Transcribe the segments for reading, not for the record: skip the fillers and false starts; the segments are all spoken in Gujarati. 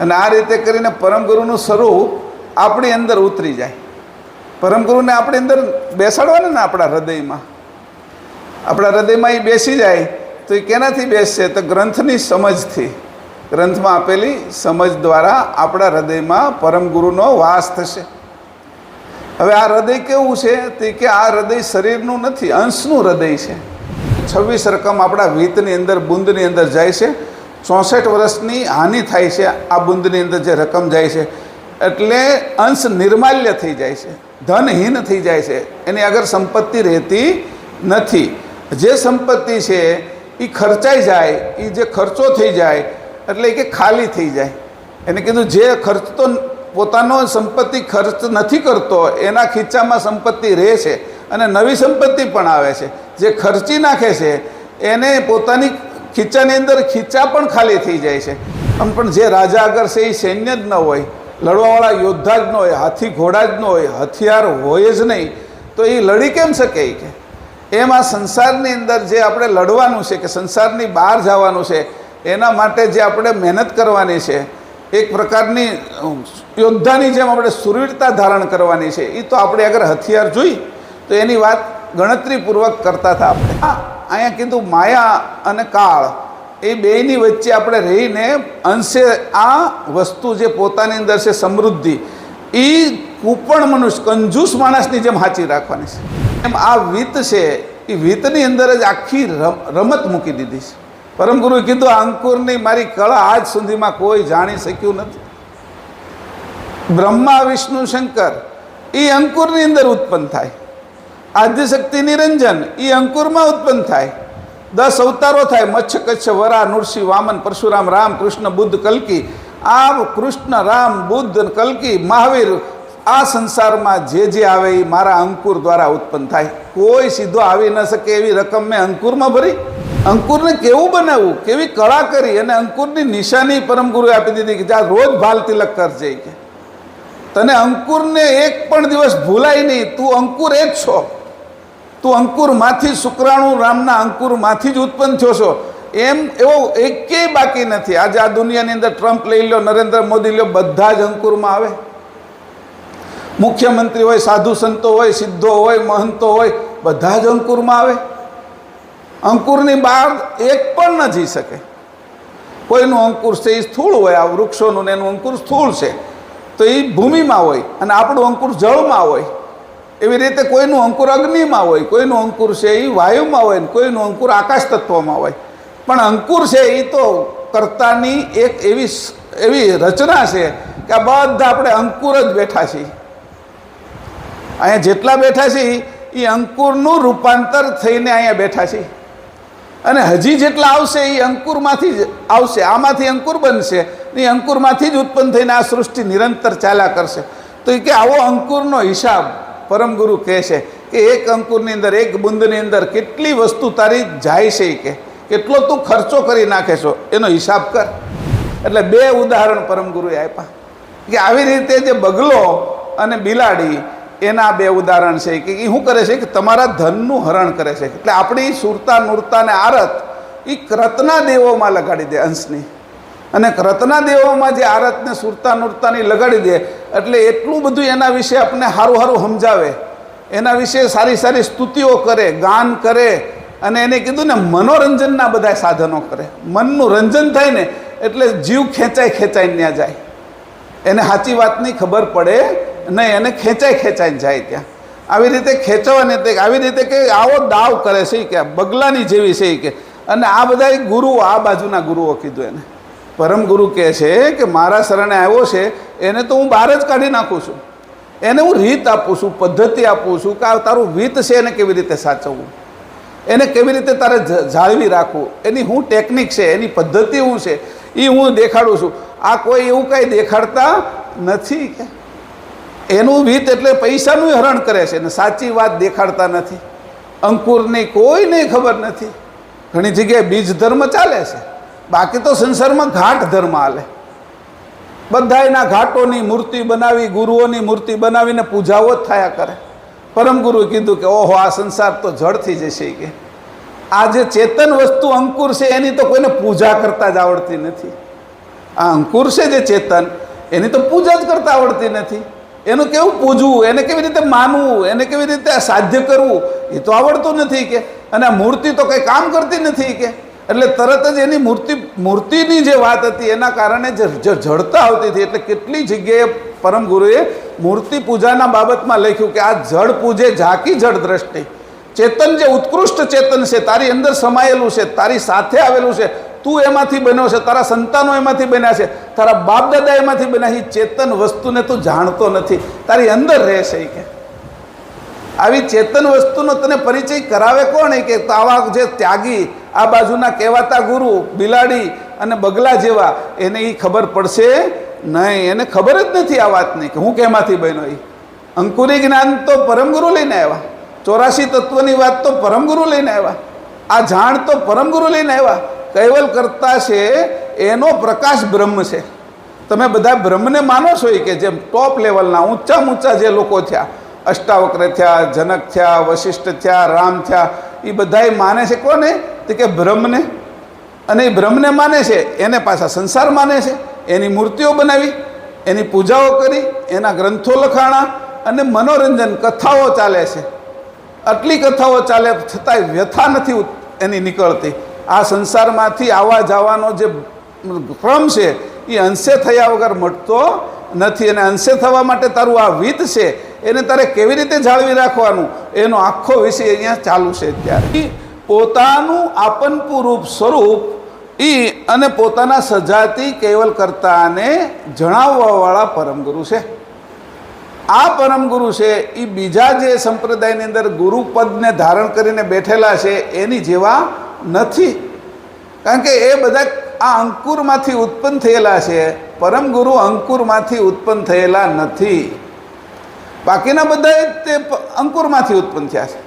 અને આ રીતે કરીને પરમગુરુનું સ્વરૂપ આપણી અંદર ઉતરી જાય. પરમગુરુને આપણી અંદર બેસાડવાને ને આપણા હૃદયમાં એ બેસી જાય તો એ કેનાથી બેસશે? તો ગ્રંથની સમજથી. ગ્રંથમાં આપેલી સમજ દ્વારા આપણા હૃદયમાં પરમગુરુનો વાસ થશે. હવે આ હૃદય કેવું છે? તે કે આ હૃદય શરીરનું નથી, અંશનું હૃદય છે. 26 રકમ આપણા વિત્તની અંદર, બુંદની અંદર જાય છે. 64 વર્ષની હાનિ થાય છે આ બુંદની અંદર જે રકમ જાય છે. એટલે અંશ નિર્માલ્ય થઈ જાય છે, ધનહીન થઈ જાય છે, એની આગળ સંપત્તિ રહેતી નથી. જે સંપત્તિ છે એ ખર્ચાઈ જાય, એ જે ખર્ચો થઈ જાય એટલે કે ખાલી થઈ જાય. એને કીધું જે ખર્ચ તો પોતાનો સંપત્તિ ખર્ચ નથી કરતો એના ખીચામાં સંપત્તિ રહે છે અને નવી સંપત્તિ પણ આવે છે. જે ખર્ચી નાખે છે એને પોતાની ખીચાની અંદર ખીચા પણ ખાલી થઈ જાય છે. આમ પણ જે રાજા આગળ છે એ સૈન્ય જ ન હોય, લડવાવાળા યોદ્ધા જ ન હોય, હાથી ઘોડા જ ન હોય, હથિયાર હોય જ નહીં, તો એ લડી કેમ શકે? કે એમ આ સંસારની અંદર જે આપણે લડવાનું છે કે સંસારની બહાર જવાનું છે, એના માટે જે આપણે મહેનત કરવાની છે, એક પ્રકારની યોદ્ધાની જેમ આપણે સુરવીરતા ધારણ કરવાની છે, એ તો આપણે અગર હથિયાર જોઈ તો એની વાત ગણતરીપૂર્વક કરતા હતા આપણે. અહીંયા કીધું માયા અને કાળ એ બેયની વચ્ચે આપણે રહીને અંશે આ વસ્તુ જે પોતાની અંદર છે સમૃદ્ધિ, એ કૂપણ મનુષ્ય, કંજૂસ માણસની જેમ સાચી રાખવાની છે. એમ આ વિત્ત છે એ વિત્તની અંદર જ આખી રમત મૂકી દીધી છે. પરમગુરુએ કીધું આ અંકુરની મારી કળા આજ સુધીમાં કોઈ જાણી શક્યું નથી. બ્રહ્મા, વિષ્ણુ, શંકર એ અંકુરની અંદર ઉત્પન્ન થાય. આદ્યશક્તિ નિરંજન એ અંકુરમાં ઉત્પન્ન થાય. 10 અવતારો થાય, મચ્છ, કચ્છ, વરા, નૃસિંહ, વામન, પરશુરામ, રામ, કૃષ્ણ, બુદ્ધ, કલ્કી. આ કૃષ્ણ, રામ, બુદ્ધ, કલ્કી, મહાવીર, આ સંસારમાં જે આવે એ મારા અંકુર દ્વારા ઉત્પન્ન થાય. કોઈ સીધો આવી ન શકે એવી રકમ મેં અંકુરમાં ભરી. અંકુરને કેવું બનાવવું, કેવી કળા કરી, અને અંકુરની નિશાની પરમગુરુએ આપી દીધી કે જ્યાં રોજ ભાલ તિલક કરજે. કે તને અંકુરને એક પણ દિવસ ભૂલાય નહીં, તું અંકુર એ જ છો. તું અંકુરમાંથી, શુક્રાણુ રામના અંકુરમાંથી જ ઉત્પન્ન થયો છો. એમ એવો એકેય બાકી નથી. આજે આ દુનિયાની અંદર ટ્રમ્પ લઈ લો, નરેન્દ્ર મોદી લો, બધા જ અંકુરમાં આવે. મુખ્યમંત્રી હોય, સાધુ સંતો હોય, સિદ્ધો હોય, મહંતો હોય, બધા જ અંકુરમાં આવે. અંકુરની બહાર એક પણ ન જઈ શકે. કોઈનું અંકુર છે એ સ્થૂળ હોય, આ વૃક્ષોનું એનું અંકુર સ્થૂળ છે તો એ ભૂમિમાં હોય, અને આપણું અંકુર જળમાં હોય. એવી રીતે કોઈનું અંકુર અગ્નિમાં હોય, કોઈનું અંકુર છે એ વાયુમાં હોય, ને કોઈનું અંકુર આકાશ તત્વમાં હોય. પણ અંકુર છે એ તો કર્તાની એક એવી રચના છે કે આ બધા આપણે અંકુર જ બેઠા છીએ. અહીંયા જેટલા બેઠા છીએ એ અંકુરનું રૂપાંતર થઈને અહીંયા બેઠા છીએ. અને હજી જેટલા આવશે એ અંકુરમાંથી જ આવશે. આમાંથી અંકુર બનશે, એ અંકુરમાંથી જ ઉત્પન્ન થઈને આ સૃષ્ટિ નિરંતર ચાલ્યા કરશે. તો એ કે આવો અંકુરનો હિસાબ પરમગુરુ કહે છે કે એક અંકુરની અંદર, એક બુંદની અંદર કેટલી વસ્તુ તારી જાય છે, કે કેટલો તું ખર્ચો કરી નાખે છો એનો હિસાબ કર. એટલે 2 ઉદાહરણ પરમગુરુએ આપ્યા કે આવી રીતે જે બગલો અને બિલાડી, એના 2 ઉદાહરણ છે કે એ શું કરે છે કે તમારા ધનનું હરણ કરે છે. એટલે આપણી સુરતા, નૂરતા ને આરત એ રત્ના દેવોમાં લગાડી દે અંશની, અને રત્ના દેવોમાં જે આરતને સુરતા, નૂરતાની લગાડી દે એટલે એટલું બધું એના વિશે આપણને સારું સમજાવે, એના વિશે સારી સારી સ્તુતિઓ કરે, ગાન કરે, અને એને કીધું ને મનોરંજનના બધા સાધનો કરે. મનનું રંજન થાય ને એટલે જીવ ખેંચાઈને ત્યાં જાય. એને સાચી વાતની ખબર પડે નહીં, એને ખેંચાઈને જાય ત્યાં. આવી રીતે ખેંચવાને તે આવી રીતે કે આવો દાવ કરે છે કે બગલાની જેવી છે કે. અને આ બધા ગુરુઓ, આ બાજુના ગુરુઓ કીધું એને. પરમગુરુ કહે છે કે મારા શરણે આવ્યો છે એને તો હું બહાર જ કાઢી નાખું છું. એને હું રીત આપું છું, પદ્ધતિ આપું છું કે આ તારું વિત્ત છે એને કેવી રીતે સાચવવું, એને કેવી રીતે તારે જાળવી રાખવું, એની શું ટેકનિક છે, એની પદ્ધતિ શું છે એ હું દેખાડું છું. આ કોઈ એવું કાંઈ દેખાડતા નથી. કે એનું વિત્ત એટલે પૈસાનું હરણ કરે છે ને સાચી વાત દેખાડતા નથી. અંકુરની કોઈને ખબર નથી. ઘણી જગ્યાએ બીજ ધર્મ ચાલે છે, બાકી તો સંસારમાં ઘાટ ધર્મ હાલે. બધા એના ઘાટોની મૂર્તિ બનાવી, ગુરુઓની મૂર્તિ બનાવીને પૂજાઓ જ થયા કરે. પરમગુરુએ કીધું કે ઓહો, આ સંસાર તો જડ થઈ જશે. કે આ જે ચેતન વસ્તુ અંકુર છે એની તો કોઈને પૂજા કરતા જ આવડતી નથી. આ અંકુર છે જે ચેતન, એની તો પૂજા જ કરતા આવડતી નથી. એનું કેવું પૂજવું, એને કેવી રીતે માનવું, એને કેવી રીતે સાધ્ય કરવું, એ તો આવડતું નથી કે. અને આ મૂર્તિ તો કંઈ કામ કરતી નથી કે. એટલે તરત જ એની મૂર્તિની જે વાત હતી એના કારણે જે જડતા આવતી હતી. એટલે કેટલી જગ્યાએ પરમ ગુરુએ મૂર્તિ પૂજાના બાબતમાં લખ્યું કે આ જડ પૂજે ઝાંકી જડ દ્રષ્ટિ. ચેતન જે ઉત્કૃષ્ટ ચેતન છે, તારી અંદર સમાયેલું છે, તારી સાથે આવેલું છે, તું એમાંથી બન્યો છે, તારા સંતાનો એમાંથી બન્યા છે, તારા બાપ દાદા એમાંથી બન્યા છે. ચેતન વસ્તુને તું જાણતો નથી, તારી અંદર રહેશે કે. આવી ચેતન વસ્તુનો તને પરિચય કરાવે કોણ? કે આવા જે ત્યાગી, આ બાજુના કહેવાતા ગુરુ બિલાડી અને બગલા જેવા, એને એ ખબર પડશે નહીં. એને ખબર જ નથી આ વાતની કે હું કેમાંથી બન્યો. એ અંકુરી જ્ઞાન તો પરમગુરુ લઈને આવ્યા, 84 તત્વની વાત તો પરમગુરુ લઈને આવ્યા, આ જાણ તો પરમગુરુ લઈને આવ્યા. કૈવલ કરતા છે એનો પ્રકાશ બ્રહ્મ છે. તમે બધા બ્રહ્મને માનો છો કે જેમ ટોપ લેવલના ઊંચા જે લોકો થયા, અષ્ટાવક્ર થયા, જનક થયા, વશિષ્ઠ થયા, રામ થયા, એ બધાય માને છે કોને? તો કે બ્રહ્મને. અને એ બ્રહ્મને માને છે એને પાછા સંસાર માને છે, એની મૂર્તિઓ બનાવી, એની પૂજાઓ કરી, એના ગ્રંથો લખાણા અને મનોરંજન કથાઓ ચાલે છે. આટલી કથાઓ ચાલે છતાંય વ્યથા નથી એની નીકળતી. આ સંસારમાંથી આવવા જવાનો જે ક્રમ છે એ અંશે થયા વગર મટતો નથી. અને અંશે થવા માટે તારું આ વિત છે એને તારે કેવી રીતે જાળવી રાખવાનું, એનો આખો વિષય અહીંયા ચાલુ છે. ત્યારે પોતાનું આપનપુરૂપ સ્વરૂપ એ અને પોતાના સજાતી કેવલ કરતાને જણાવવાવાળા પરમગુરુ છે. આ પરમગુરુ છે એ બીજા જે સંપ્રદાયની અંદર ગુરુપદને ધારણ કરીને બેઠેલા છે એની જેવા નથી. કારણ કે એ બધા આ અંકુરમાંથી ઉત્પન્ન થયેલા છે. પરમગુરુ અંકુરમાંથી ઉત્પન્ન થયેલા નથી. બાકીના બધા તે અંકુરમાંથી ઉત્પન્ન થયા છે.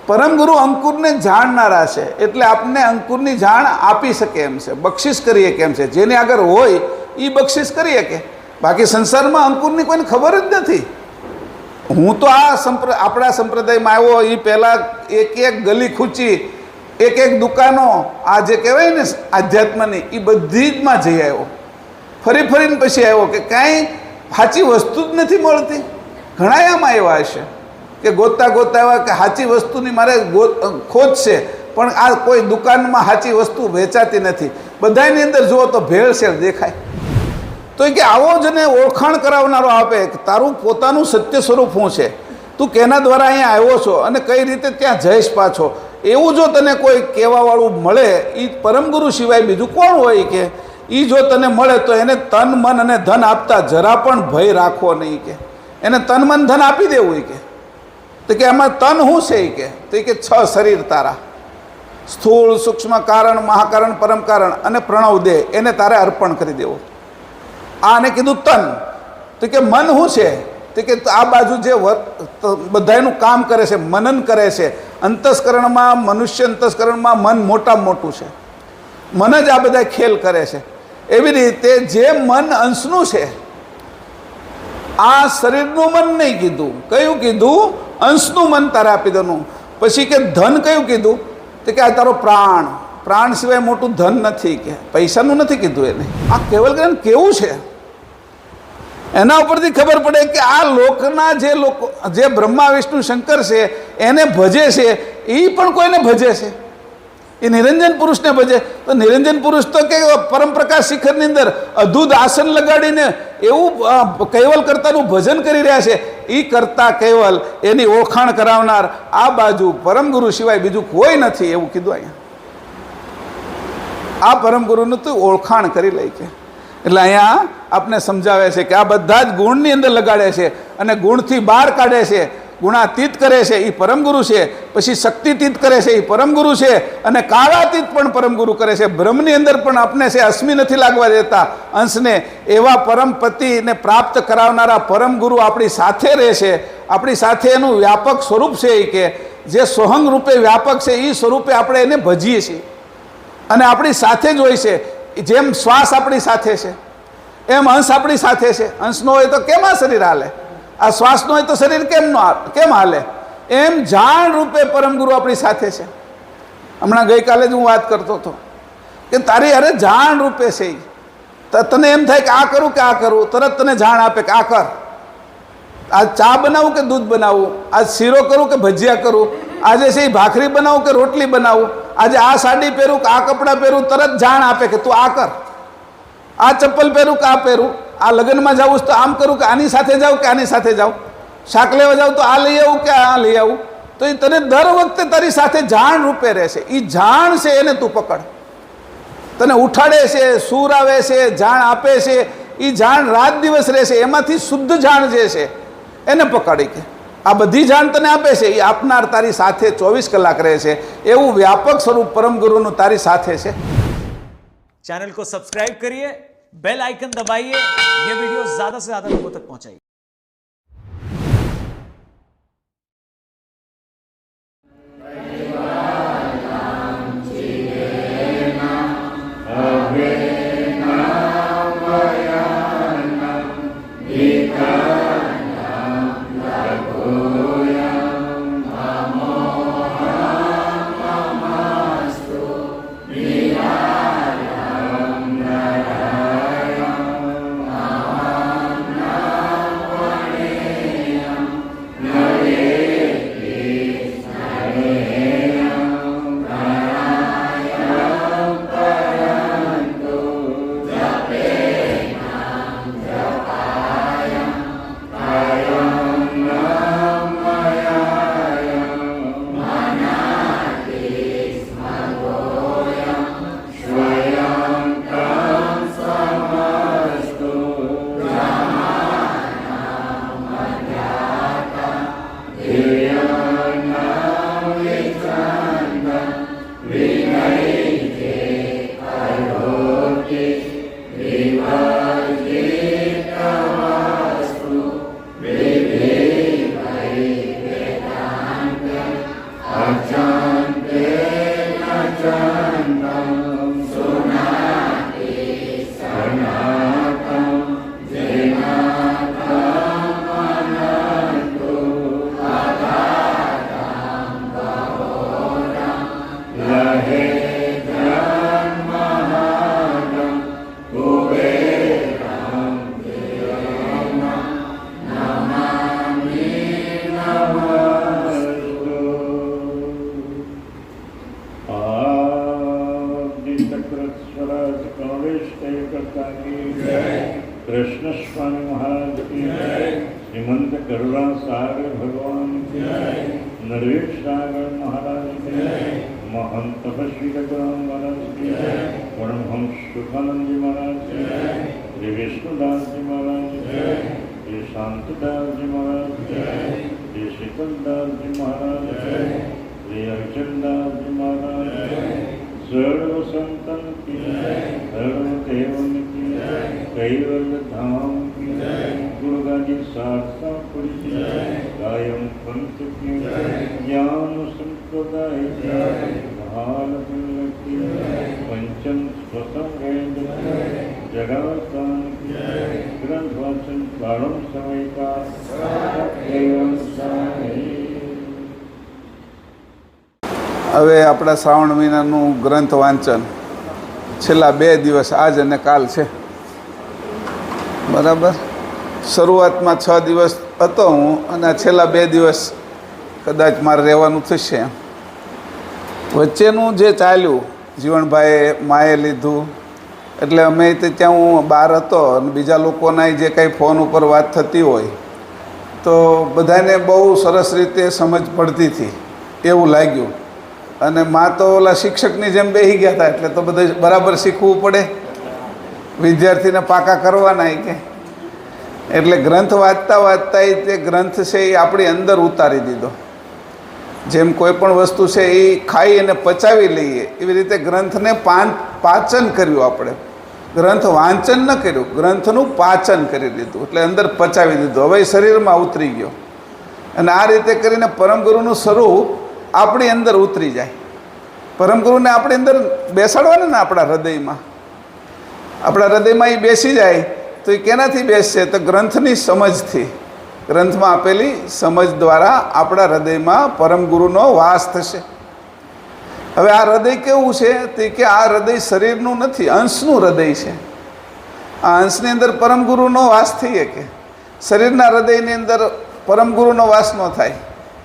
પરમગુરુ અંકુરને જાણનારા છે, એટલે આપને અંકુરની જાણ આપી શકે એમ છે, બક્ષિસ કરીએ કેમ છે. જેની આગળ હોય એ બક્ષિસ કરીએ કે. બાકી સંસારમાં અંકુરની કોઈને ખબર જ નથી. હું તો આ આપણા સંપ્રદાયમાં આવ્યો એ પહેલાં એક ગલી ખૂચી, એક દુકાનો, આ જે કહેવાય ને આધ્યાત્મની, એ બધી જમાં જઈ આવ્યો. ફરીને પછી આવ્યો કે કાંઈ સાચી વસ્તુ જ નથી મળતી. ઘણા આમાં એવા હશે કે ગોતતા આવ્યા કે સાચી વસ્તુની મારે ખોજ છે, પણ આ કોઈ દુકાનમાં સાચી વસ્તુ વેચાતી નથી. બધાની અંદર જુઓ તો ભેળસેળ દેખાય. તો કે આવો જ ને ઓળખાણ કરાવનારો આપે કે તારું પોતાનું સત્ય સ્વરૂપ શું છે, તું કેના દ્વારા અહીંયા આવ્યો છો અને કઈ રીતે ત્યાં જઈશ પાછો, એવું જો તને કોઈ કહેવાવાળું મળે, એ પરમગુરુ સિવાય બીજું કોણ હોય કે. એ જો તને મળે તો એને તન મન અને ધન આપતા જરા પણ ભય રાખવો નહીં કે. એને તન મન ધન આપી દેવું કે. તો કે એમાં તન શું છે કે. તો કે 6 શરીર તારા, સ્થૂળ, સૂક્ષ્મ, કારણ, મહાકારણ, પરમ કારણ અને પ્રણવ દેહ, એને તારે અર્પણ કરી દેવો. આને કીધું તન. તો કે મન શું છે? તો કે આ બાજુ જે બધાનું કામ કરે છે, મનન કરે છે. અંતસ્કરણમાં, મનુષ્ય અંતસ્કરણમાં મન મોટામાં મોટું છે. મન જ આ બધા ખેલ કરે છે. એવી રીતે જે મન અંશનું છે, આ શરીરનું મન નહીં કીધું. કયું કીધું? અંશનું મન તારે આપી દેવાનું. પછી કે ધન કયું કીધું? તો કે આ તારો પ્રાણ. પ્રાણ સિવાય મોટું ધન નથી કે. પૈસાનું નથી કીધું એને. આ કેવલ જ્ઞાન કેવું છે એના ઉપરથી ખબર પડે કે આ લોકના જે બ્રહ્મા વિષ્ણુ શંકર છે એને ભજે છે, એ પણ કોઈને ભજે છે. એ નિરંજન પુરુષને ભજે. તો નિરંજન પુરુષ તો કે પરમ પ્રકાશ શિખરની અંદર અદ્ભુત આસન લગાડીને એવું કૈવલ કરતાનું ભજન કરી રહ્યા છે. એ કરતા કૈવલ એની ઓળખાણ કરાવનાર આ બાજુ પરમગુરુ સિવાય બીજું કોઈ નથી, એવું કીધું અહીંયા. આ પરમગુરુનું તું ઓળખાણ કરી લે કે. એટલે અહીંયા આપને સમજાવે છે કે આ બધા જ ગુણની અંદર લગાડે છે અને ગુણથી બહાર કાઢે છે. ગુણાતીત કરે છે એ પરમગુરુ છે. પછી શક્તિતીત કરે છે એ પરમગુરુ છે. અને કાળાતીત પણ પરમગુરુ કરે છે. બ્રહ્મની અંદર પણ આપને છે અસ્મિ નથી લાગવા દેતા અંશને. એવા પરમપતિને પ્રાપ્ત કરાવનારા પરમગુરુ આપણી સાથે રહે છે. આપણી સાથે એનું વ્યાપક સ્વરૂપ છે એ કે જે સોહંગ રૂપે વ્યાપક છે એ સ્વરૂપે આપણે એને ભજીએ છીએ અને આપણી સાથે જ હોય છે. જેમ શ્વાસ આપણી સાથે છે એમ અંશ આપણી સાથે છે. અંશનો હોય તો કેમ આ શરીર હાલે? આ શ્વાસનો હોય તો શરીર કેમ હાલે? એમ જાણ રૂપે પરમગુરુ આપણી સાથે છે. હમણાં ગઈકાલે જ હું વાત કરતો હતો કે તારી અરે જાણ રૂપે છે, તને એમ થાય કે આ કરું કે આ કરું, તરત તને જાણ આપે કે આ કર. આ ચા બનાવું કે દૂધ બનાવું, આજ શીરો કરું કે ભજીયા કરું, આજે છે ભાખરી બનાવું કે રોટલી બનાવું, આજે આ સાડી પહેરું કે આ કપડાં પહેરું, તરત જાણ આપે કે તું આ કર. આ ચપ્પલ પહેરું કે આ પહેરું, આ લગ્નમાં જવું તો આમ કરું કે આની સાથે જાઉં કે આની સાથે જાઉં, શાક લેવા જાઉં તો આ લઈ આવું કે આ લઈ આવું. તો એ તને દર વખતે તારી સાથે જાણ રૂપે રહેશે. એ જાણ છે એને તું પકડ. તને ઉઠાડે છે, સૂર આવે છે, જાણ આપે છે, એ જાણ રાત દિવસ રહેશે. એમાંથી શુદ્ધ જાણ જે છે એને પકડી કે આ બધી જાણ તને આપે છે, એ આપનાર તારી સાથે 24 કલાક રહે છે. એવું વ્યાપક સ્વરૂપ પરમ ગુરુનું તારી સાથે છે. चैनल को सब्सक्राइब करिए, बेल आइकन दबाइए, ये वीडियो ज्यादा से ज्यादा लोगों तक पहुंचाइए. कृष्ण स्वामी महाराज की श्रीमंत करुणा सागर भगवान की नरवेश सागर महाराज की महंत तपस्वी रघुराम महाराज की परमहंस सुखानंद जी महाराज की श्री विष्णुदास जी महाराज की श्री शांतदास जी महाराज की श्री शीतलदास जी महाराज की श्री अर्चनदास जी महाराज की सर्व संतन की सर्व देवन की कैवल धाम की गुरुगाजी सारसापुर की कायम पंथ की ज्ञान संप्रदाय की भारत की पंचम स्वतम वेद जगातान की ग्रंथ वाचन प्रारंभ समय का एवं હવે આપણા શ્રાવણ મહિનાનું ગ્રંથ વાંચન છેલ્લા 2 દિવસ આજ અને કાલ છે. બરાબર. શરૂઆતમાં 6 દિવસ હતો હું અને છેલ્લા 2 દિવસ કદાચ મારે રહેવાનું થશે. વચ્ચેનું જે ચાલ્યું જીવણભાઈએ માએ લીધું એટલે અમે ત્યાં હું બહાર હતો અને બીજા લોકોના જે કંઈ ફોન ઉપર વાત થતી હોય તો બધાને બહુ સરસ રીતે સમજ પડતી હતી એવું લાગ્યું. અને માં તો ઓલા શિક્ષકની જેમ બેસી ગયા હતા એટલે તો બધું બરાબર શીખવું પડે, વિદ્યાર્થીને પાકા કરવાના કે એટલે ગ્રંથ વાંચતા વાંચતા તે ગ્રંથ છે એ આપણી અંદર ઉતારી દીધો. જેમ કોઈ પણ વસ્તુ છે એ ખાઈ અને પચાવી લઈએ એવી રીતે ગ્રંથને પાચન કર્યું. આપણે ગ્રંથ વાંચન ન કર્યું, ગ્રંથનું પાચન કરી લીધું એટલે અંદર પચાવી દીધું. હવે શરીરમાં ઉતરી ગયો અને આ રીતે કરીને પરમગુરુનું સ્વરૂપ આપણી અંદર ઉતરી જાય. પરમગુરુને આપણી અંદર બેસાડવાના ને આપણા હૃદયમાં એ બેસી જાય તો એ કેનાથી બેસશે? તો ગ્રંથની સમજથી, ગ્રંથમાં આપેલી સમજ દ્વારા આપણા હૃદયમાં પરમગુરુનો વાસ થશે. હવે આ હૃદય કેવું છે? તો કે આ હૃદય શરીરનું નથી, અંશનું હૃદય છે. આ અંશની અંદર પરમ ગુરુનો વાસ થઈ શકે. શરીરના હૃદયની અંદર પરમ ગુરુનો વાસ ન થાય,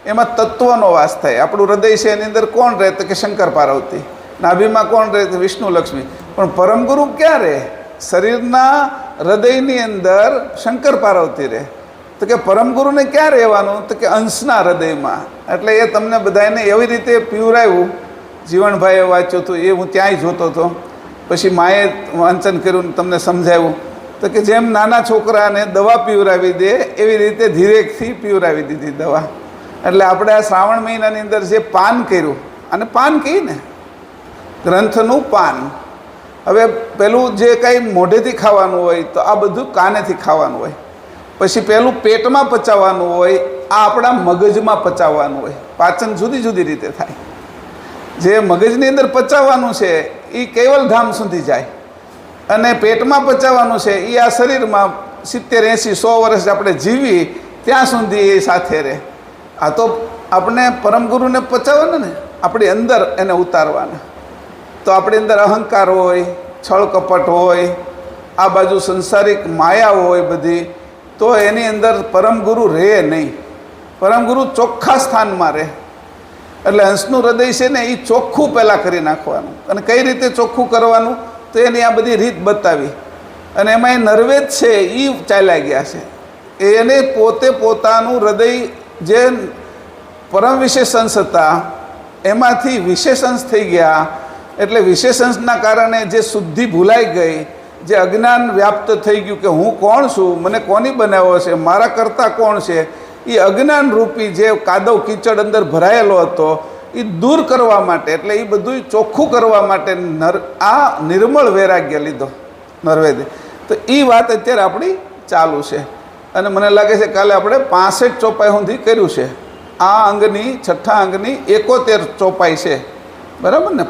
એમાં તત્વનો વાસ થાય. આપણું હૃદય છે એની અંદર કોણ રહે તો કે શંકર પાર્વતી, નાભીમાં કોણ રહે તો વિષ્ણુ લક્ષ્મી. પણ પરમ ગુરુ ક્યાં રહે? શરીરના હૃદયની અંદર શંકર પાર્વતી રહે. તો કે પરમ ગુરુને ક્યાં રહેવાનું? તો કે અંશના હૃદયમાં. એટલે એ તમને બધાને એવી રીતે પીવરાવ્યું. જીવણભાઈએ વાંચ્યું હતું એ હું ત્યાંય જોતો હતો, પછી માએ વાંચન કર્યું ને તમને સમજાવ્યું. તો કે જેમ નાના છોકરાને દવા પીવરાવી દે એવી રીતે ધીરેકથી પીવરાવી દીધી દવા. એટલે આપણે આ શ્રાવણ મહિનાની અંદર જે પાન કર્યું, અને પાન કહીએ ને, ગ્રંથનું પાન. હવે પેલું જે કાંઈ મોઢેથી ખાવાનું હોય તો આ બધું કાનેથી ખાવાનું હોય. પછી પેલું પેટમાં પચાવવાનું હોય, આ આપણા મગજમાં પચાવવાનું હોય. પાચન જુદી જુદી રીતે થાય. જે મગજની અંદર પચાવવાનું છે એ કૈવલધામ સુધી જાય, અને પેટમાં પચાવવાનું છે એ આ શરીરમાં 70, 80, 100 વર્ષ આપણે જીવી ત્યાં સુધી એ સાથે રહે. આ તો આપણે પરમ ગુરુને પચાવવાના ને, આપણી અંદર એને ઉતારવાના. તો આપણી અંદર અહંકાર હોય, છળ કપટ હોય, આ બાજુ સંસારિક માયા હોય બધી, તો એની અંદર પરમ ગુરુ રહે નહીં. પરમ ગુરુ ચોખ્ખા સ્થાનમાં રહે. એટલે હંસનું હૃદય છે ને એ ચોખ્ખું પહેલાં કરી નાખવાનું. અને કઈ રીતે ચોખ્ખું કરવાનું તો એની આ બધી રીત બતાવી. અને એમાં એ નરવેદ છે એ ચાલ્યા ગયા છે. એને પોતે પોતાનું હૃદય જે પરમ વિશેષંશ હતા એમાંથી વિશેષંશ થઈ ગયા. એટલે વિશેષંશના કારણે જે શુદ્ધિ ભૂલાઈ ગઈ, જે અજ્ઞાન વ્યાપ્ત થઈ ગયું કે હું કોણ છું, મને કોની બનાવ્યો છે, મારા કરતાં કોણ છે, એ અજ્ઞાન રૂપી જે કાદવ કીચડ અંદર ભરાયેલો હતો એ દૂર કરવા માટે, એટલે એ બધું ચોખ્ખું કરવા માટે આ નિર્મળ વૈરાગ્ય લીધો નરવેદે. તો એ વાત અત્યારે આપણી ચાલુ છે. અને મને લાગે છે કાલે આપણે 65 ચોપાઈ સુધી કર્યું છે. આ અંગની 6થા અંગની 71 ચોપાઈ છે, બરાબર ને?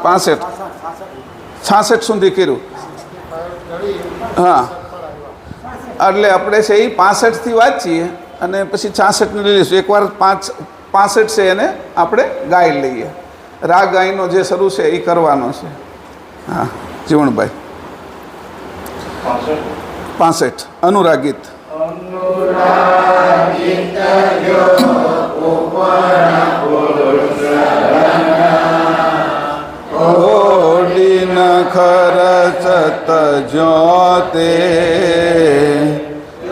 66 સુધી કર્યું. હા, એટલે આપણે છે એ 65થી વાંચીએ અને પછી 66ને લઈ લઈશું. એકવાર 65 છે એને આપણે ગાઈ લઈએ. રાગ ગાયનો જે શરૂ છે એ કરવાનો છે. હા જીવણભાઈ. 65 અનુરાગીત. ઓડી ન ખરચત જોતે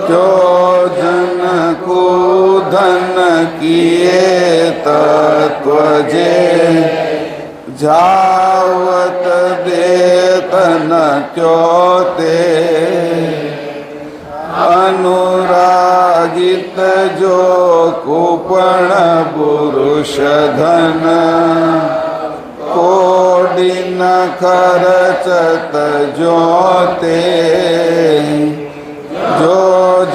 જો જન કુધન કિએ તત્વ જે જાવત દેતન ત્યોતે अनुरागित जो कुपण पुरुष धन कोडि न खरचत जोते जो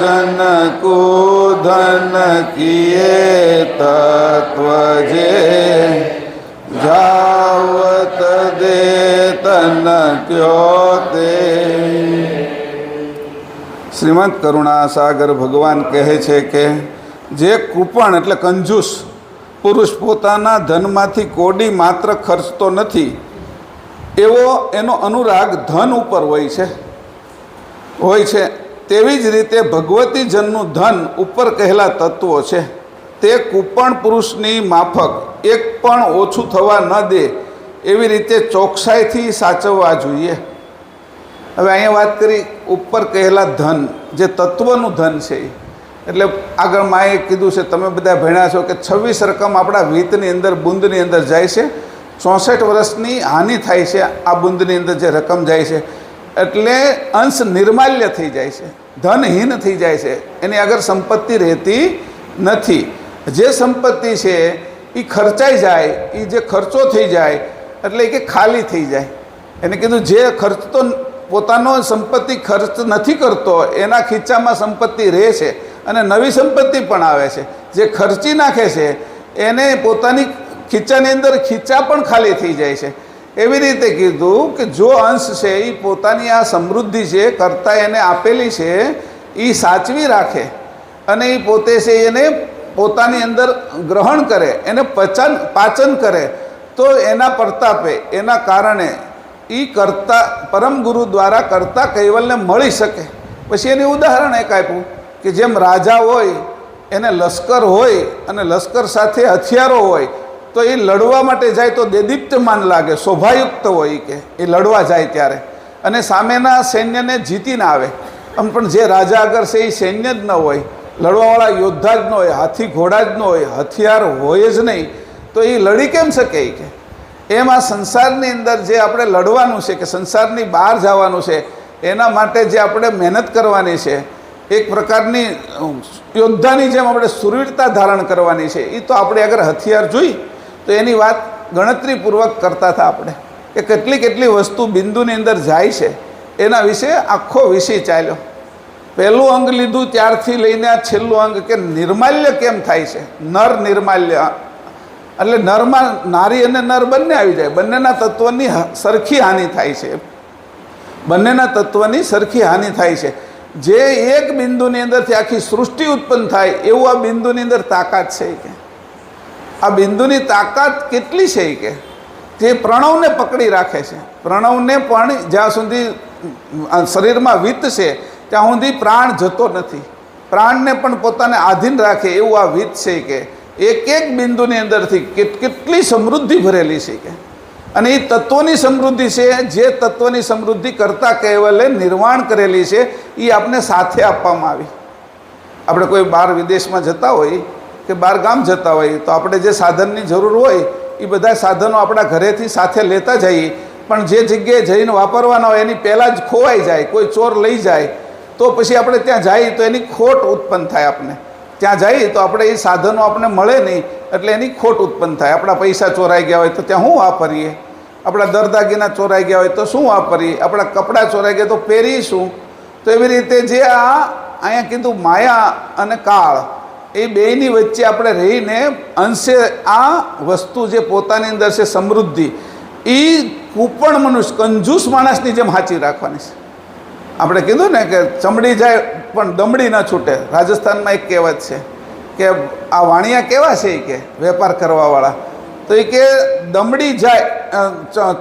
जन कुधन किए तत्व जे जावत देतन त्योते. શ્રીમદ કરુણાસાગર ભગવાન કહે છે કે જે કૃપણ એટલે કંજૂસ પુરુષ પોતાના ધનમાંથી કોડી માત્ર ખર્ચતો નથી, એવો એનો અનુરાગ ધન ઉપર હોય છે. તેવી જ રીતે ભગવતી જનનું ધન ઉપર કહેલા તત્વો છે તે કૃપણ પુરુષની માફક એક પણ ઓછું થવા ન દે એવી રીતે ચોકસાઈથી સાચવવા જોઈએ. હવે અહીંયા વાત કરી ઉપર કહેલા ધન, જે તત્વનું ધન છે. એટલે આગળ માએ કીધું છે, તમે બધા ભણ્યા છો કે 26 રકમ આપણા વિત્તની અંદર બુંદની અંદર જાય છે. 64 વર્ષની હાનિ થાય છે આ બુંદની અંદર જે રકમ જાય છે. એટલે અંશ નિર્માલ્ય થઈ જાય છે, ધનહીન થઈ જાય છે, એની આગળ સંપત્તિ રહેતી નથી. જે સંપત્તિ છે એ ખર્ચાઈ જાય, એ જે ખર્ચો થઈ જાય એટલે કે ખાલી થઈ જાય. એને કીધું જે ખર્ચતો પોતાનો સંપત્તિ ખર્ચ નથી કરતો એના ખીચામાં સંપત્તિ રહે છે અને નવી સંપત્તિ પણ આવે છે. જે ખર્ચી નાખે છે એને પોતાની ખીચાની અંદર ખીચા પણ ખાલી થઈ જાય છે. એવી રીતે કીધું કે જો અંશ છે એ પોતાની આ સમૃદ્ધિ છે કરતાં એને આપેલી છે એ સાચવી રાખે અને એ પોતે છે એને પોતાની અંદર ગ્રહણ કરે, એને પાચન કરે, તો એના પ્રતાપે એના કારણે એ કરતા પરમ ગુરુ દ્વારા કરતા કૈવલ્યને મળી શકે. પછી એની ઉદાહરણ એક આપ્યું કે જેમ રાજા હોય એને લશ્કર હોય અને લશ્કર સાથે હથિયારો હોય તો એ લડવા માટે જાય તો દેદીપ્યમાન લાગે, શોભાયુક્ત હોય કે એ લડવા જાય ત્યારે, અને સામેના સૈન્યને જીતીને આવે. આમ પણ જે રાજા આગળ છે એ સૈન્ય જ ન હોય, લડવાવાળા યોદ્ધા જ ન હોય, હાથી ઘોડા જ ન હોય, હથિયાર હોય જ નહીં, તો એ લડી કેમ શકે કે? એમ આ સંસારની અંદર જે આપણે લડવાનું છે કે સંસારની બહાર જવાનું છે, એના માટે જે આપણે મહેનત કરવાની છે, એક પ્રકારની યોદ્ધાની જેમ આપણે સુરવીરતા ધારણ કરવાની છે, એ તો આપણે અગર હથિયાર જોઈ તો એની વાત ગણતરીપૂર્વક કરતા હતા આપણે કે કેટલી કેટલી વસ્તુ બિંદુની અંદર જાય છે, એના વિશે આખો વિષય ચાલ્યો. પહેલું અંગ લીધું ત્યારથી લઈને આ છેલ્લું અંગ કે નિર્માલ્ય કેમ થાય છે, નર નિર્માલ્ય, એટલે નરમાં નારી અને નર બંને આવી જાય, બંનેના તત્વની સરખી હાનિ થાય છે, બંનેના તત્વની સરખી હાનિ થાય છે. જે એક બિંદુની અંદરથી આખી સૃષ્ટિ ઉત્પન્ન થાય એવું આ બિંદુની અંદર તાકાત છે કે આ બિંદુની તાકાત કેટલી છે કે જે પ્રણવને પકડી રાખે છે. પ્રણવને પણ જ્યાં સુધી શરીરમાં વિત્ત છે ત્યાં સુધી પ્રાણ જતો નથી, પ્રાણને પણ પોતાને આધીન રાખે એવું આ વિત્ત છે કે એક એક બિંદુની અંદરથી કેટલી સમૃદ્ધિ ભરેલી છે કે, અને એ તત્વની સમૃદ્ધિ છે, જે તત્વની સમૃદ્ધિ કરતાં કૈવલ્ય નિર્માણ કરેલી છે એ આપણે સાથે આપવામાં આવી. આપણે કોઈ બહાર વિદેશમાં જતા હોય કે બહાર ગામ જતા હોય તો આપણે જે સાધનની જરૂર હોય એ બધા સાધનો આપણા ઘરેથી સાથે લેતા જઈએ, પણ જે જગ્યાએ જઈને વાપરવાના હોય એની પહેલાં જ ખોવાઈ જાય, કોઈ ચોર લઈ જાય તો પછી આપણે ત્યાં જઈએ તો એની ખોટ ઉત્પન્ન થાય. આપણે ત્યાં જઈએ તો આપણે એ સાધનો આપણને મળે નહીં એટલે એની ખોટ ઉત્પન્ન થાય. આપણા પૈસા ચોરાઈ ગયા હોય તો ત્યાં શું વાપરીએ, આપણા દરદાગીના ચોરાઈ ગયા હોય તો શું વાપરીએ, આપણા કપડાં ચોરાઈ ગયા તો પહેરીશું. તો એવી રીતે જે આ અહીંયા કીધું માયા અને કાળ એ બેયની વચ્ચે આપણે રહીને અંશે આ વસ્તુ જે પોતાની અંદર છે સમૃદ્ધિ, એ કૂપણ મનુષ્ય કંજૂસ માણસની જેમ સાચી રાખવાની છે. આપણે કીધું ને કે ચમડી જાય પણ દમડી ન છૂટે. રાજસ્થાનમાં એક કહેવત છે કે આ વાણિયા કેવા છે કે વેપાર કરવાવાળા, તો એ કે દમડી જાય,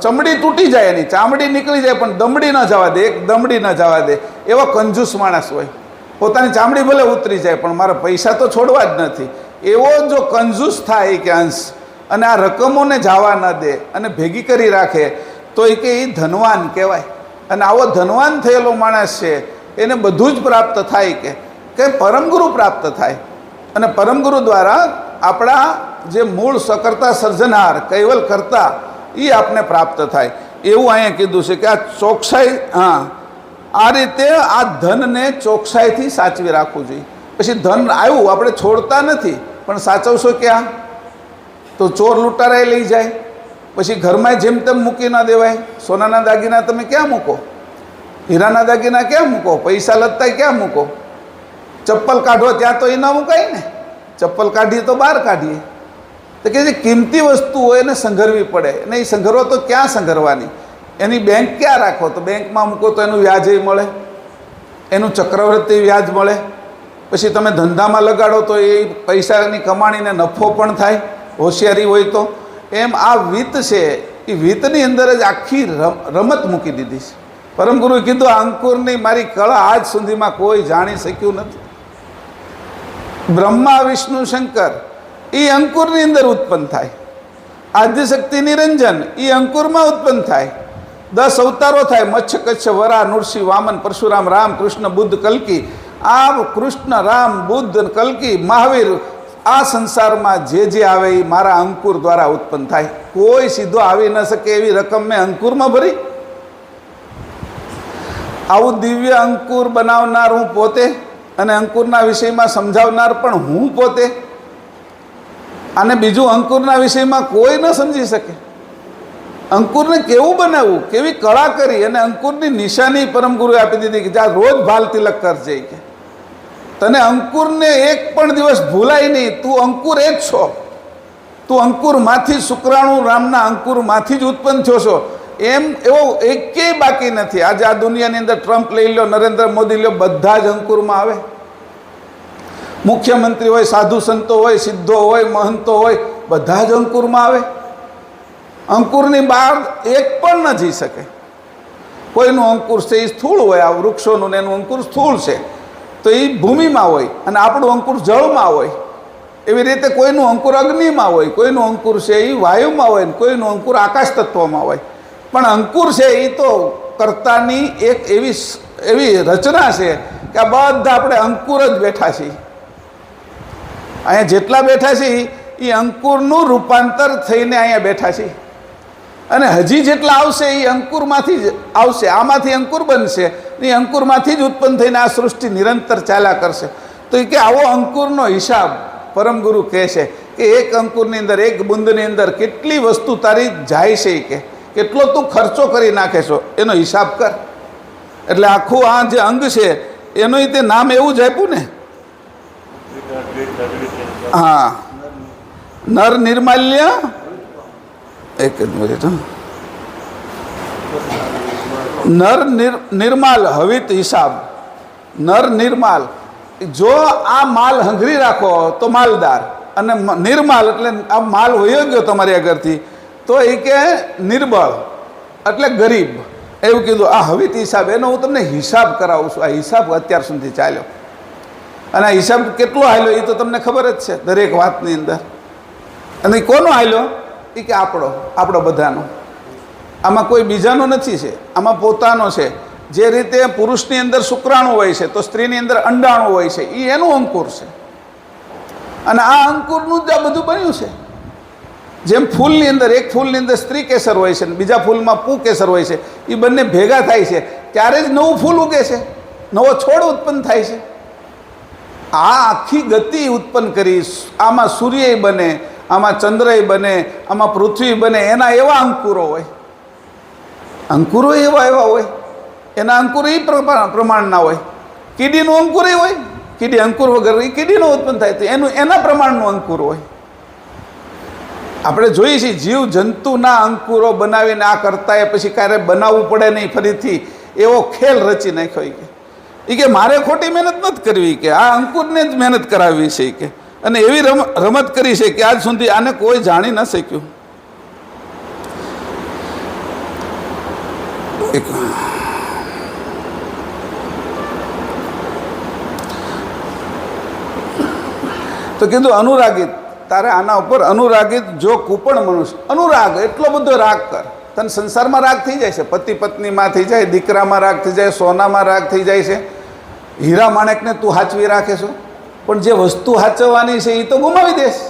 ચમડી તૂટી જાય, એની ચામડી નીકળી જાય પણ દમડી ન જવા દે, એક દમડી ન જવા દે, એવો કંજૂસ માણસ હોય. પોતાની ચામડી ભલે ઉતરી જાય પણ મારા પૈસા તો છોડવા જ નથી, એવો જો કંજૂસ થાય કે અંશ અને આ રકમોને જવા ન દે અને ભેગી કરી રાખે તો એ કે એ ધનવાન કહેવાય. અને આવો ધનવાન થયેલો માણસ છે એને બધું જ પ્રાપ્ત થાય કે પરમગુરુ પ્રાપ્ત થાય, અને પરમગુરુ દ્વારા આપણા જે મૂળ સકર્તા સર્જનહાર કૈવલ કરતા એ આપને પ્રાપ્ત થાય. એવું અહીંયા કીધું છે કે આ ચોકસાઈ, હા, આ રીતે આ ધનને ચોકસાઈથી સાચવી રાખવું જોઈએ. પછી ધન આવ્યું આપણે છોડતા નથી પણ સાચવશો ક્યાં? તો ચોર લૂંટારાય લઈ જાય, પછી ઘરમાં જેમ તેમ મૂકી ના દેવાય. સોનાના દાગીના તમે ક્યાં મૂકો, હીરાના દાગીના ક્યાં મૂકો, પૈસા લત્તાય ક્યાં મૂકો? ચપ્પલ કાઢો ત્યાં તો એ ના મુકાય ને, ચપ્પલ કાઢીએ તો બહાર કાઢીએ. તો કે જે કિંમતી વસ્તુ હોય એને સંઘરવી પડે, અને એ સંઘરવો તો ક્યાં સંઘરવાની? એની બેંક ક્યાં રાખો? તો બેંકમાં મૂકો તો એનું વ્યાજ મળે, એનું ચક્રવૃત્તિ વ્યાજ મળે. પછી તમે ધંધામાં લગાડો તો એ પૈસાની કમાણીને નફો પણ થાય, હોશિયારી હોય તો. એમ આ વિત્ત છે એ વિત્તની અંદર જ આખી રમત મૂકી દીધી છે. પરમગુરુએ કીધું અંકુરની મારી કળા આજ સુધીમાં કોઈ જાણી શક્યું નથી. બ્રહ્મા વિષ્ણુ શંકર એ અંકુરની અંદર ઉત્પન્ન થાય, આદ્યશક્તિ નિરંજન એ અંકુરમાં ઉત્પન્ન થાય. 10 અવતારો થાય, મચ્છ કચ્છ વરા નૃસિંહ વામન પરશુરામ રામ કૃષ્ણ બુદ્ધ કલ્કી. આ કૃષ્ણ રામ બુદ્ધ કલ્કી મહાવીર આ સંસારમાં જે આવે એ મારા અંકુર દ્વારા ઉત્પન્ન થાય. કોઈ સીધો આવી ન શકે એવી રકમ મેં અંકુરમાં ભરી. આવું દિવ્ય અંકુર બનાવનાર હું પોતે, અને અંકુરના વિષયમાં સમજાવનાર પણ હું પોતે. અને બીજું અંકુરના વિષયમાં કોઈ ન સમજી શકે. અંકુરને કેવું બનાવવું, કેવી કળા કરી, અને અંકુરની નિશાની પરમગુરુએ આપી દીધી કે જ્યાં રોજ ભાલ તિલક કરજે કે તને અંકુરને એક પણ દિવસ ભૂલાય નહીં. તું અંકુર એક છો, તું અંકુરમાંથી શુક્રાણુ રામના અંકુરમાંથી જ ઉત્પન્ન થયો છો. એમ એવો એકેય બાકી નથી. આજે આ દુનિયાની અંદર ટ્રમ્પ લઈ લો, નરેન્દ્ર મોદી લો, બધા જ અંકુરમાં આવે. મુખ્યમંત્રી હોય, સાધુ સંતો હોય, સિદ્ધો હોય, મહંતો હોય, બધા જ અંકુરમાં આવે. અંકુરની બહાર એક પણ ન જઈ શકે. કોઈનું અંકુર છે એ સ્થૂળ હોય, આ વૃક્ષોનું ને એનું અંકુર સ્થૂળ છે તો એ ભૂમિમાં હોય, અને આપણું અંકુર જળમાં હોય. એવી રીતે કોઈનું અંકુર અગ્નિમાં હોય, કોઈનું અંકુર છે એ વાયુમાં હોય, ને કોઈનું અંકુર આકાશ તત્વમાં હોય. પણ અંકુર છે એ તો કર્તાની એક એવી રચના છે કે આ બધા આપણે અંકુર જ બેઠા છીએ. અહીંયા જેટલા બેઠા છીએ એ અંકુરનું રૂપાંતર થઈને અહીંયા બેઠા છીએ, અને હજી જેટલા આવશે એ અંકુરમાંથી જ આવશે. આમાંથી અંકુર બનશે, એ અંકુરમાંથી જ ઉત્પન્ન થઈને આ સૃષ્ટિ નિરંતર ચાલ્યા કરશે. તો એ કે આવો અંકુરનો હિસાબ પરમગુરુ કહે છે કે એક અંકુરની અંદર, એક બુંદની અંદર કેટલી વસ્તુ તારી જાય છે, કે કેટલો તું ખર્ચો કરી નાખે છો એનો હિસાબ કર. એટલે આખું આ જે અંગ છે એનું તે નામ એવું જ આપ્યું ને. હા, નર નિર્માલ્ય, એક જ મિનિટ, નર નિર્માલ હવિત હિસાબ. નર નિર્માલ, જો આ માલ હંગરી રાખો તો માલદાર, અને નિર્માલ એટલે આ માલ વયો ગયો તમારી આગળથી તો એ કે નિર્બળ એટલે ગરીબ. એવું કીધું. આ હવિત હિસાબ, એનો હું તમને હિસાબ કરાવું છું. આ હિસાબ અત્યાર સુધી ચાલ્યો, અને આ હિસાબ કેટલો હાલ્યો એ તો તમને ખબર જ છે દરેક વાતની અંદર. અને કોનો હાલ્યો? એ કે આપણો બધાનો. આમાં કોઈ બીજાનો નથી છે, આમાં પોતાનો છે. જે રીતે પુરુષની અંદર શુક્રાણુ હોય છે તો સ્ત્રીની અંદર અંડાણુ હોય છે, એ એનું અંકુર છે. અને આ અંકુરનું જ આ બધું બન્યું છે. જેમ ફૂલની અંદર, એક ફૂલની અંદર સ્ત્રી કેસર હોય છે, બીજા ફૂલમાં પું કેસર હોય છે, એ બંને ભેગા થાય છે ત્યારે જ નવું ફૂલ ઉગે છે, નવો છોડ ઉત્પન્ન થાય છે. આ આખી ગતિ ઉત્પન્ન કરી. આમાં સૂર્ય બને, આમાં ચંદ્રય બને, આમાં પૃથ્વી બને. એના એવા અંકુરો હોય, અંકુરો એવા હોય. એના અંકુર એ પ્રમાણના હોય. કીડીનું અંકુર એ હોય, કીડી અંકુર વગર એ કીડીનું ઉત્પન્ન થાય તો એના પ્રમાણનું અંકુર હોય. આપણે જોઈએ છીએ જીવ જંતુના અંકુરો બનાવીને આ કરતા એ પછી ક્યારે બનાવવું પડે નહીં ફરીથી, એવો ખેલ રચી નાખ્યો. એ કે મારે ખોટી મહેનત નથી કરવી, કે આ અંકુરને જ મહેનત કરાવવી છે, કે અને એવી રમત કરી છે કે આજ સુધી આને કોઈ જાણી ન શક્યું. તો કીધું અનુરાગિત, તારે આના ઉપર અનુરાગિત જો કૂપણ મનુષ્ય. અનુરાગ, એટલો બધો રાગ કર. તને સંસારમાં રાગ થઈ જાય છે, પતિ પત્નીમાં થઈ જાય, દીકરામાં રાગ થઈ જાય, સોનામાં રાગ થઈ જાય છે, હીરા માણેકને તું હાચવી રાખે છો, પણ જે વસ્તુ હાચવવાની છે એ તો ગુમાવી દેશ.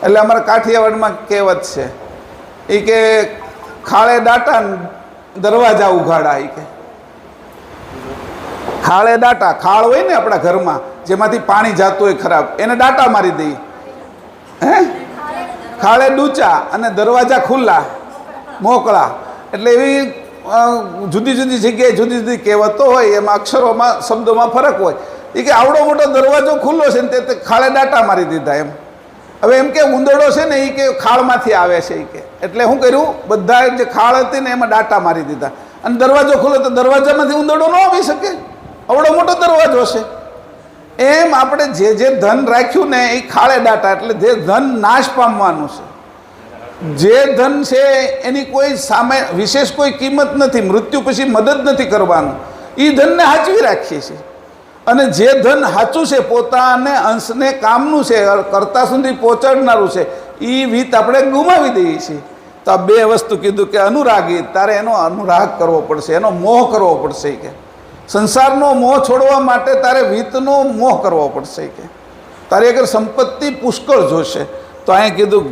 એટલે અમારા કાઠિયાવાડમાં કહેવત છે એ કે ખાળે દાટા દરવાજા ઉઘાડા. એ કે ખાળે દાટા, ખાળ હોય ને આપણા ઘરમાં જેમાંથી પાણી જતું હોય ખરાબ, એને દાટા મારી દઈએ. હે, ખાળે ડૂચા અને દરવાજા ખુલ્લા મોકળા. એટલે એવી જુદી જુદી જગ્યાએ જુદી જુદી કહેવતો હોય, એમાં અક્ષરોમાં શબ્દોમાં ફરક હોય. એ કે આવડો મોટો દરવાજો ખુલ્લો છે ને તે ખાળે દાટા મારી દીધા એમ. હવે એમ કે ઉંદરડો છે ને એ કે ખાળમાંથી આવે છે. એ કે એટલે શું કર્યું, બધા જે ખાળ હતી ને એમાં દાટા મારી દીધા, અને દરવાજો ખુલ્લો તો દરવાજામાંથી ઉંદરડો ન આવી શકે, આવડો મોટો દરવાજો છે. એમ આપણે જે ધન રાખ્યું ને એ ખાળે દાટા, એટલે જે ધન નાશ પામવાનું છે. જે ધન છે એની કોઈ સામે વિશેષ કોઈ કિંમત નથી, મૃત્યુ પછી મદદ નથી કરવાનું, એ ધનને સાચવી રાખીએ છીએ. અને જે ધન સાચું છે, પોતાને અંશને કામનું છે, કરતા સુધી પહોંચાડનારું છે, એ રીત આપણે ગુમાવી દઈએ છીએ. તો આ બે વસ્તુ કીધું કે અનુરાગી, તારે એનો અનુરાગ કરવો પડશે, એનો મોહ કરવો પડશે. કે સંસારનો મોહ છોડવા માટે તારે વિતનો મોહ કરવો પડશે. કે તારી અગર સંપત્તિ પુષ્કળ જોશે તો અહીંયા કીધું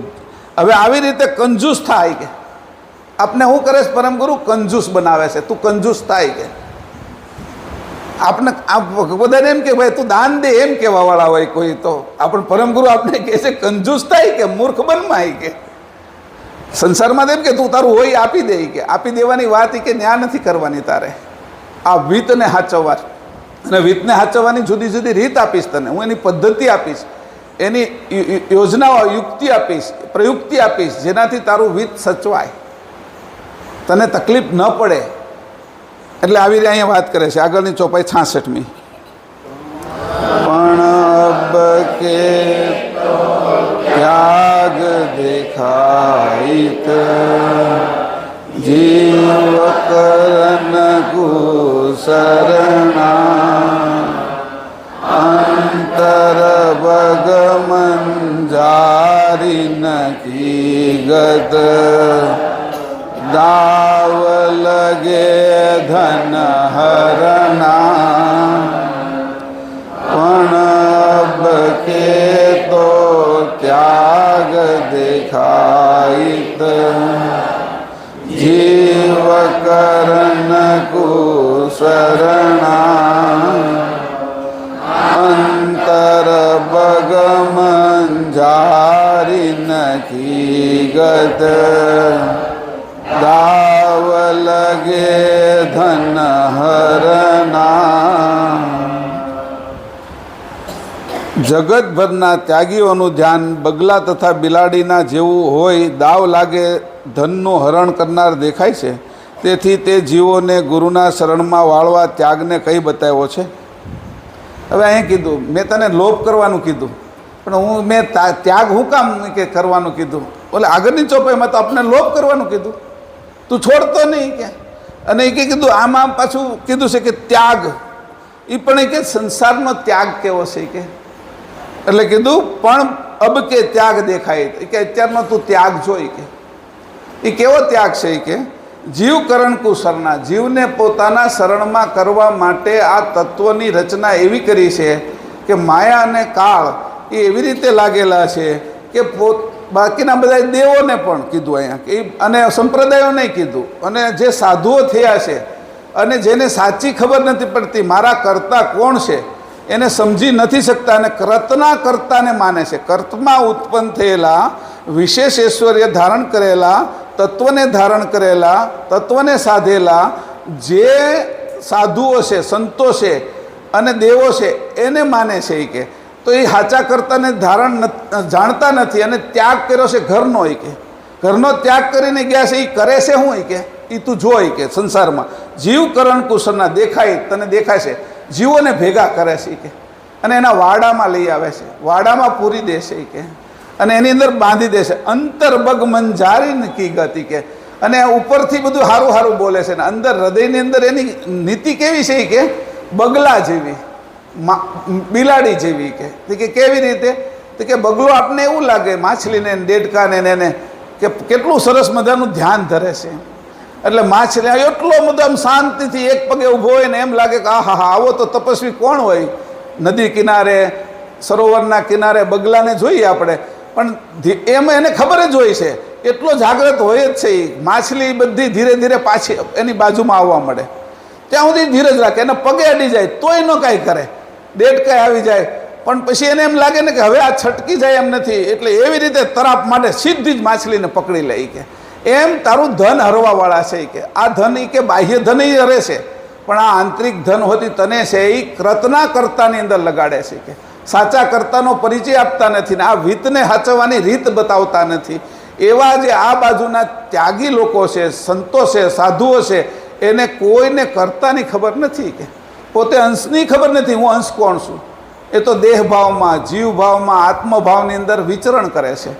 હવે આવી રીતે કંજૂસ થાય. કે આપને શું કરે છે પરમગુરુ? કંજૂસ બનાવે છે. તું કંજૂસ થાય. કે આપણે બધાને એમ કે ભાઈ તું દાન દે, એમ કહેવા વાળા હોય કોઈ, તો આપણે પરમગુરુ આપણે કહે છે કંજૂસ થાય, કે મૂર્ખ બનમાં. કે સંસારમાં એમ કે તું તારું હોય આપી દે. કે આપી દેવાની વાત કે ન્યા નથી કરવાની. તારે આ વિતને સાચવવા, અને વિતને સાચવવાની જુદી જુદી રીત આપીશ તને. હું એની પદ્ધતિ આપીશ, એની યોજનાઓ, યુક્તિ આપીશ, પ્રયુક્તિ આપીશ, જેનાથી તારું વિત સચવાય, તને તકલીફ ન પડે. એટલે આવી રીતે અહીંયા વાત કરે છે. આગળની ચોપાઈ 66મી. પણ અબ કે त्याग दिखाइत जीव करन कुशरणा अंतर बगमन जारी नकीगत दाव लगे धन हरणा पण अब के तो त्याग दिखाइत जीव करन कुशरणा अंतर बगमन जारी नकीगत दाव लगे धन हरणा। જગતભરના ત્યાગીઓનું ધ્યાન બગલા તથા બિલાડીના જેવું હોય, દાવ લાગે ધનનું હરણ કરનાર દેખાય છે. તેથી તે જીવોને ગુરુના શરણમાં વાળવા ત્યાગને કઈ બતાવ્યો છે. હવે અહીં કીધું મેં તને લોભ કરવાનું કીધું, પણ મેં ત્યાગ હું કામ કે કરવાનું કીધું? બોલે આગળની ચોપાઈમાં તો આપણે લોભ કરવાનું કીધું, તું છોડતો નહીં કે. અને એ કીધું આમાં પાછું કીધું છે કે ત્યાગ, એ પણ એ કે સંસારનો ત્યાગ કેવો છે કે. એટલે કીધું પણ અબ કે ત્યાગ દેખાય કે અત્યારનો તું ત્યાગ જોઈ કે. એ કેવો ત્યાગ છે કે જીવ કરણ કુશરના, જીવને પોતાના શરણમાં કરવા માટે આ તત્વની રચના એવી કરી છે કે માયા અને કાળ એ એવી રીતે લાગેલા છે કે બાકીના બધા દેવોને પણ કીધું અહીંયા કે અને સંપ્રદાયોને કીધું, અને જે સાધુઓ થયા છે અને જેને સાચી ખબર નથી પડતી મારા કર્તા કોણ છે એને સમજી નથી શકતા અને કર્તના કર્તાને માને છે. કર્તમાં ઉત્પન્ન થયેલા વિશેષ ઐશ્વર્ય ધારણ કરેલા, તત્વને ધારણ કરેલા, તત્વને સાધેલા જે સાધુઓ છે, સંતો છે અને દેવો છે એને માને છે એ કે. તો એ સાચા કર્તાને જાણતા નથી અને ત્યાગ કર્યો છે ઘરનો એ કે. ઘરનો ત્યાગ કરીને ગયા છે, એ કરે છે શું એ કે એ તું જોઈ કે સંસારમાં જીવ કરણ કુશળના દેખાય, તને દેખાય છે જીવોને ભેગા કરે છે કે, અને એના વાડામાં લઈ આવે છે, વાડામાં પૂરી દે છે કે, અને એની અંદર બાંધી દે છે. અંતર બગ મંજારી નકી ગતિ કે, અને ઉપરથી બધું સારું સારું બોલે છે ને અંદર હૃદયની અંદર એની નીતિ કેવી છે કે બગલા જેવી, બિલાડી જેવી કે. કેવી રીતે? તો કે બગલો આપણને એવું લાગે માછલીને દેડકાને એને કે કેટલું સરસ મજાનું ધ્યાન ધરે છે. એટલે માછલી એટલો બધો આમ શાંતિથી એક પગે ઊભો હોય ને એમ લાગે કે આહા હા આવો તો તપસ્વી કોણ હોય. નદી કિનારે, સરોવરના કિનારે બગલાને જોઈએ આપણે, પણ એમ એને ખબર જ હોય છે, એટલો જાગ્રત હોય જ છે. માછલી બધી ધીરે ધીરે પાછી એની બાજુમાં આવવા મળે ત્યાં સુધી ધીરજ રાખે, એને પગે અડી જાય તોય ન કાંઈ કરે, દેડકાઈ આવી જાય પણ પછી એને એમ લાગે ને કે હવે આ છટકી જાય એમ નથી, એટલે એવી રીતે તરાપ માટે સીધી જ માછલીને પકડી લે કે. એમ તારું ધન હરવાવાળા છે કે આ ધન એ કે બાહ્ય ધન એ હરે છે, પણ આ આંતરિક ધન હોતી તને છે એ કર્તના કર્તાની અંદર લગાડે છે કે. સાચા કર્તાનો પરિચય આપતા નથી ને આ વિતને સાચવવાની રીત બતાવતા નથી. એવા જે આ બાજુના ત્યાગી લોકો છે, સંતો છે, સાધુઓ છે, એને કોઈને કર્તાની ખબર નથી કે પોતે અંશની ખબર નથી. હું અંશ કોણ છું? એ તો દેહભાવમાં, જીવભાવમાં, આત્મભાવની અંદર વિચરણ કરે છે.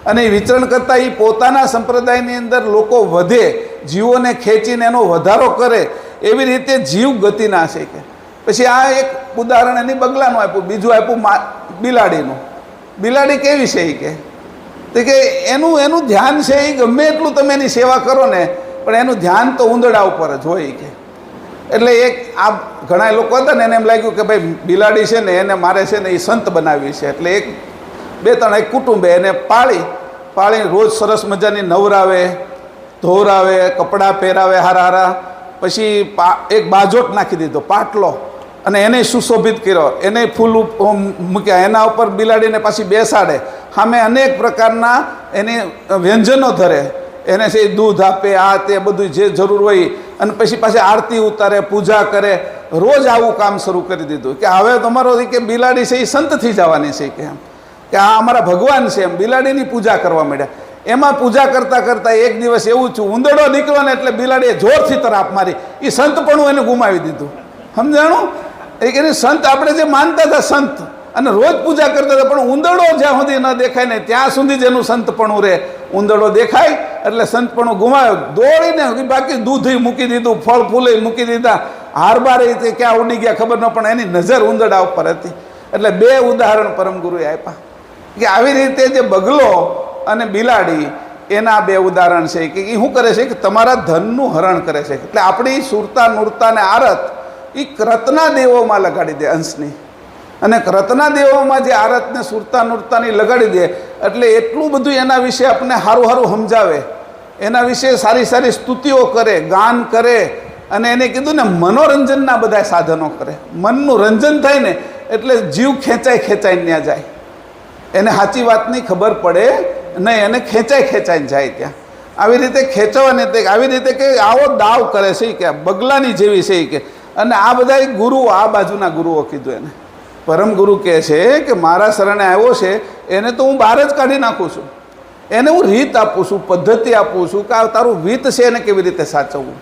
અને એ વિચરણ કરતાં એ પોતાના સંપ્રદાયની અંદર લોકો વધે, જીવોને ખેંચીને એનો વધારો કરે, એવી રીતે જીવ ગતિના છે કે. પછી આ એક ઉદાહરણ એની બગલાનું આપ્યું, બીજું આપ્યું બિલાડીનું. બિલાડી કેવી છે એ કે એનું ધ્યાન છે એ ગમે એટલું તમે એની સેવા કરો ને પણ એનું ધ્યાન તો ઉંદરડા ઉપર જ હોય કે. એટલે એક આ ઘણા લોકો હતા ને એને એમ લાગ્યું કે ભાઈ બિલાડી છે ને એને મારે છે ને એ સંત બનાવી છે. એટલે એક બે ત્રણ એક કુટુંબે એને પાળી રોજ સરસ મજાની નવરાવે, ધોરાવે, કપડાં પહેરાવે હારા હારા, પછી એક બાજોટ નાખી દીધો, પાટલો, અને એને સુશોભિત કર્યો, એને ફૂલ મૂક્યા, એના ઉપર બિલાડીને પાછી બેસાડે, સામે અનેક પ્રકારના એને વ્યંજનો ધરે, એને છે દૂધ આપે, આ તે બધું જે જરૂર હોય, અને પછી પાછી આરતી ઉતારે, પૂજા કરે. રોજ આવું કામ શરૂ કરી દીધું કે હવે તમારો કે બિલાડી છે એ સંત થઈ જવાની છે કે આ અમારા ભગવાન છે એમ બિલાડીની પૂજા કરવા માંડ્યા. એમાં પૂજા કરતાં કરતાં એક દિવસ એવું છું, ઉંદરડો નીકળ્યો ને એટલે બિલાડીએ જોરથી તરાપ મારી, એ સંતપણું એને ગુમાવી દીધું. સમજાણું? એ કે સંત આપણે જે માનતા હતા સંત, અને રોજ પૂજા કરતા હતા, પણ ઉંદરડો જ્યાં સુધી ન દેખાય ને ત્યાં સુધી જ એનું સંતપણું રહે. ઉંદરડો દેખાય એટલે સંતપણું ગુમાવ્યો, દોડીને બાકી દૂધ મૂકી દીધું, ફળ ફૂલે મૂકી દીધા, હાર બાર રીતે ક્યાં ઉડી ગયા ખબર ન, પણ એની નજર ઉંદરડા ઉપર હતી. એટલે 2 ઉદાહરણ પરમગુરુએ આપ્યા કે આવી રીતે જે બગલો અને બિલાડી એના 2 ઉદાહરણ છે કે એ શું કરે છે કે તમારા ધનનું હરણ કરે છે. એટલે આપણી સુરતા નૂરતા ને આરત એ રત્ના દેવોમાં લગાડી દે અંશની, અને રત્ના દેવોમાં જે આરતને સુરતા નૂરતાની લગાડી દે એટલે એટલું બધું એના વિશે આપણને સારું સારું સમજાવે, એના વિશે સારી સારી સ્તુતિઓ કરે, ગાન કરે, અને એને કીધું ને મનોરંજનના બધા સાધનો કરે. મનનું રંજન થાય ને એટલે જીવ ખેંચાઈને ત્યાં જાય, એને સાચી વાતની ખબર પડે નહીં, એને ખેંચાઈને જાય ત્યાં. આવી રીતે ખેંચવાની, આવી રીતે કે આવો દાવ કરે છે કે બગલાની જેવી છે કે. અને આ બધા ગુરુઓ, આ બાજુના ગુરુઓ કીધું એને. પરમ ગુરુ કહે છે કે મારા શરણે આવ્યો છે એને તો હું બહાર જ કાઢી નાખું છું, એને હું રીત આપું છું, પદ્ધતિ આપું છું કે આ તારું રીત છે એને કેવી રીતે સાચવવું,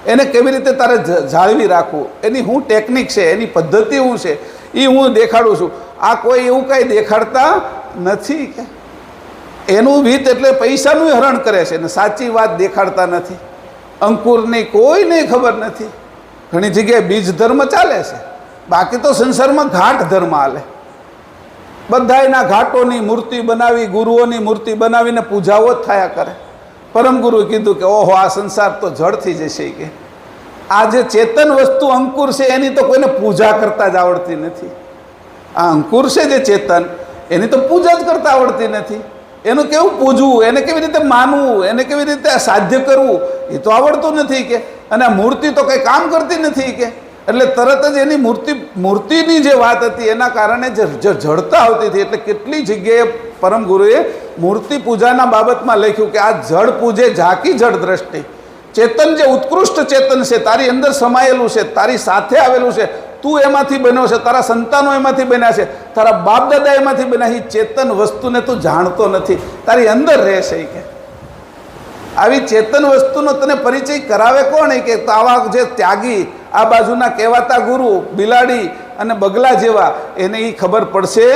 એને કેવી રીતે તારે જાળવી રાખવું, એની શું ટેકનિક છે, એની પદ્ધતિ શું છે એ હું દેખાડું છું. આ કોઈ એવું કાંઈ દેખાડતા નથી કે એનું રીત એટલે પૈસાનું હરણ કરે છે ને સાચી વાત દેખાડતા નથી. અંકુરની કોઈને ખબર નથી. ઘણી જગ્યાએ બીજ ધર્મ ચાલે છે, બાકી તો સંસારમાં ઘાટ ધર્મ હાલે. બધાયના ઘાટોની મૂર્તિ બનાવી, ગુરુઓની મૂર્તિ બનાવીને પૂજાઓ જ થયા કરે. પરમ ગુરુએ કીધું કે ઓહો આ સંસાર તો જડ થઈ જશે કે આ જે ચેતન વસ્તુ અંકુર છે એની તો કોઈને પૂજા કરતા જ આવડતી નથી. આ અંકુર છે જે ચેતન એની તો પૂજા જ કરતા આવડતી નથી. એનું કેવું પૂજવું, એને કેવી રીતે માનવું, એને કેવી રીતે સાધ્ય કરવું એ તો આવડતું નથી કે. અને આ મૂર્તિ તો કંઈ કામ કરતી નથી કે. એટલે તરત જ એની મૂર્તિની જે વાત હતી એના કારણે જે જડતા આવતી હતી. એટલે કેટલી જગ્યાએ પરમ ગુરુએ મૂર્તિ પૂજાના બાબતમાં લખ્યું કે આ જડ પૂજે ઝાંકી જડ દ્રષ્ટિ. ચેતન જે ઉત્કૃષ્ટ ચેતન છે, તારી અંદર સમાયેલું છે, તારી સાથે આવેલું છે, તું એમાંથી બન્યો છે, તારા સંતાનો એમાંથી બન્યા છે, તારા બાપ દાદા એમાંથી બન્યા છે. ચેતન વસ્તુને તું જાણતો નથી, તારી અંદર રહેશે કે. આવી ચેતન વસ્તુનો તને પરિચય કરાવે કોણ કે આવા જે ત્યાગી આ બાજુના કહેવાતા ગુરુ બિલાડી અને બગલા જેવા, એને એ ખબર પડશે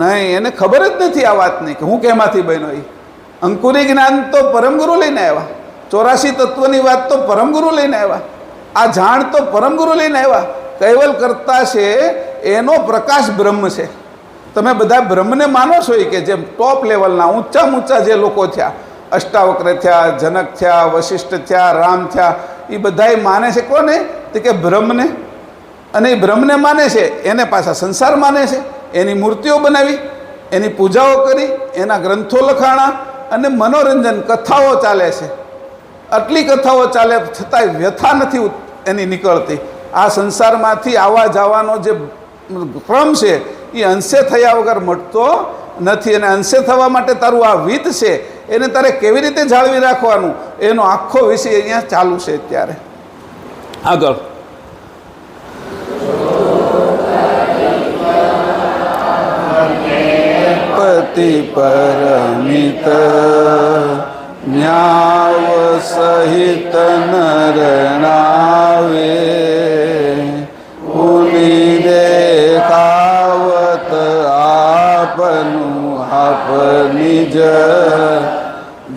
નહીં. એને ખબર જ નથી આ વાતની કે હું કેમાંથી બન્યો. એ અંકુરી જ્ઞાન તો પરમગુરુ લઈને આવ્યા, 84 તત્વની વાત તો પરમગુરુ લઈને આવ્યા, આ જાણ તો પરમગુરુ લઈને આવ્યા. કૈવલ કરતા છે એનો પ્રકાશ બ્રહ્મ છે. તમે બધા બ્રહ્મને માનો છો કે જેમ ટોપ લેવલના ઊંચા જે લોકો થયા, અષ્ટાવક્ર થયા, જનક થયા, વશિષ્ઠ થયા, રામ થયા, એ બધાય માને છે કોને તો કે બ્રહ્મને. અને એ બ્રહ્મને માને છે એને પાછા સંસાર માને છે, એની મૂર્તિઓ બનાવી, એની પૂજાઓ કરી, એના ગ્રંથો લખાણા અને મનોરંજન કથાઓ ચાલે છે. આટલી કથાઓ ચાલે છતાંય વ્યથા નથી એની નીકળતી. આ સંસારમાંથી આવવા જવાનો જે ક્રમ છે એ અંશે થયા વગર મટતો નથી. અને અંશે થવા માટે તારું આ વિત છે એને તારે કેવી રીતે જાળવી રાખવાનું એનો આખો વિષય અહીંયા ચાલુ છે. અત્યારે આગળ પતિ પરમિત ન્યાવ સહિત નરણાવે પુનિ દેખાવત આપનું આપ નિજ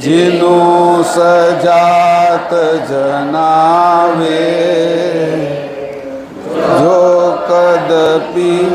જીનું સજાત જનાવે જો કદપી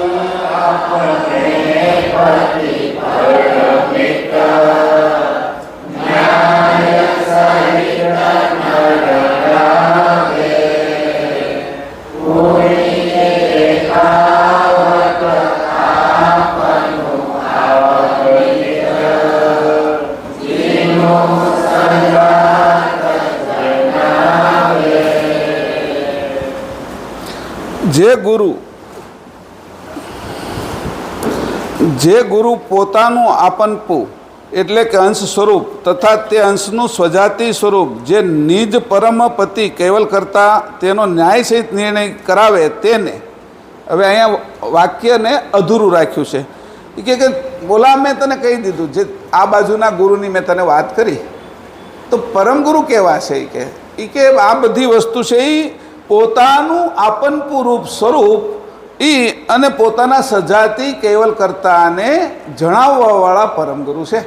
જે ગુરુ પોતાનું આપનપું એટલે કે અંશ સ્વરૂપ તથા તે અંશનું સ્વજાતિ સ્વરૂપ જે નિજ પરમપતિ કેવલ કરતા તેનો ન્યાય સહિત નિર્ણય કરાવે તેને. હવે અહીંયા વાક્યને અધૂરું રાખ્યું છે. એ કે બોલા મેં તને કહી દીધું જે આ બાજુના ગુરુની મેં તને વાત કરી તો પરમગુરુ કેવા છે એ કે આ બધી વસ્તુ છે એ પોતાનું આપનપું રૂપ સ્વરૂપ એ અને પોતાના સજાતી કેવલ કરતાને જણાવવાવાળા પરમગુરુ છે.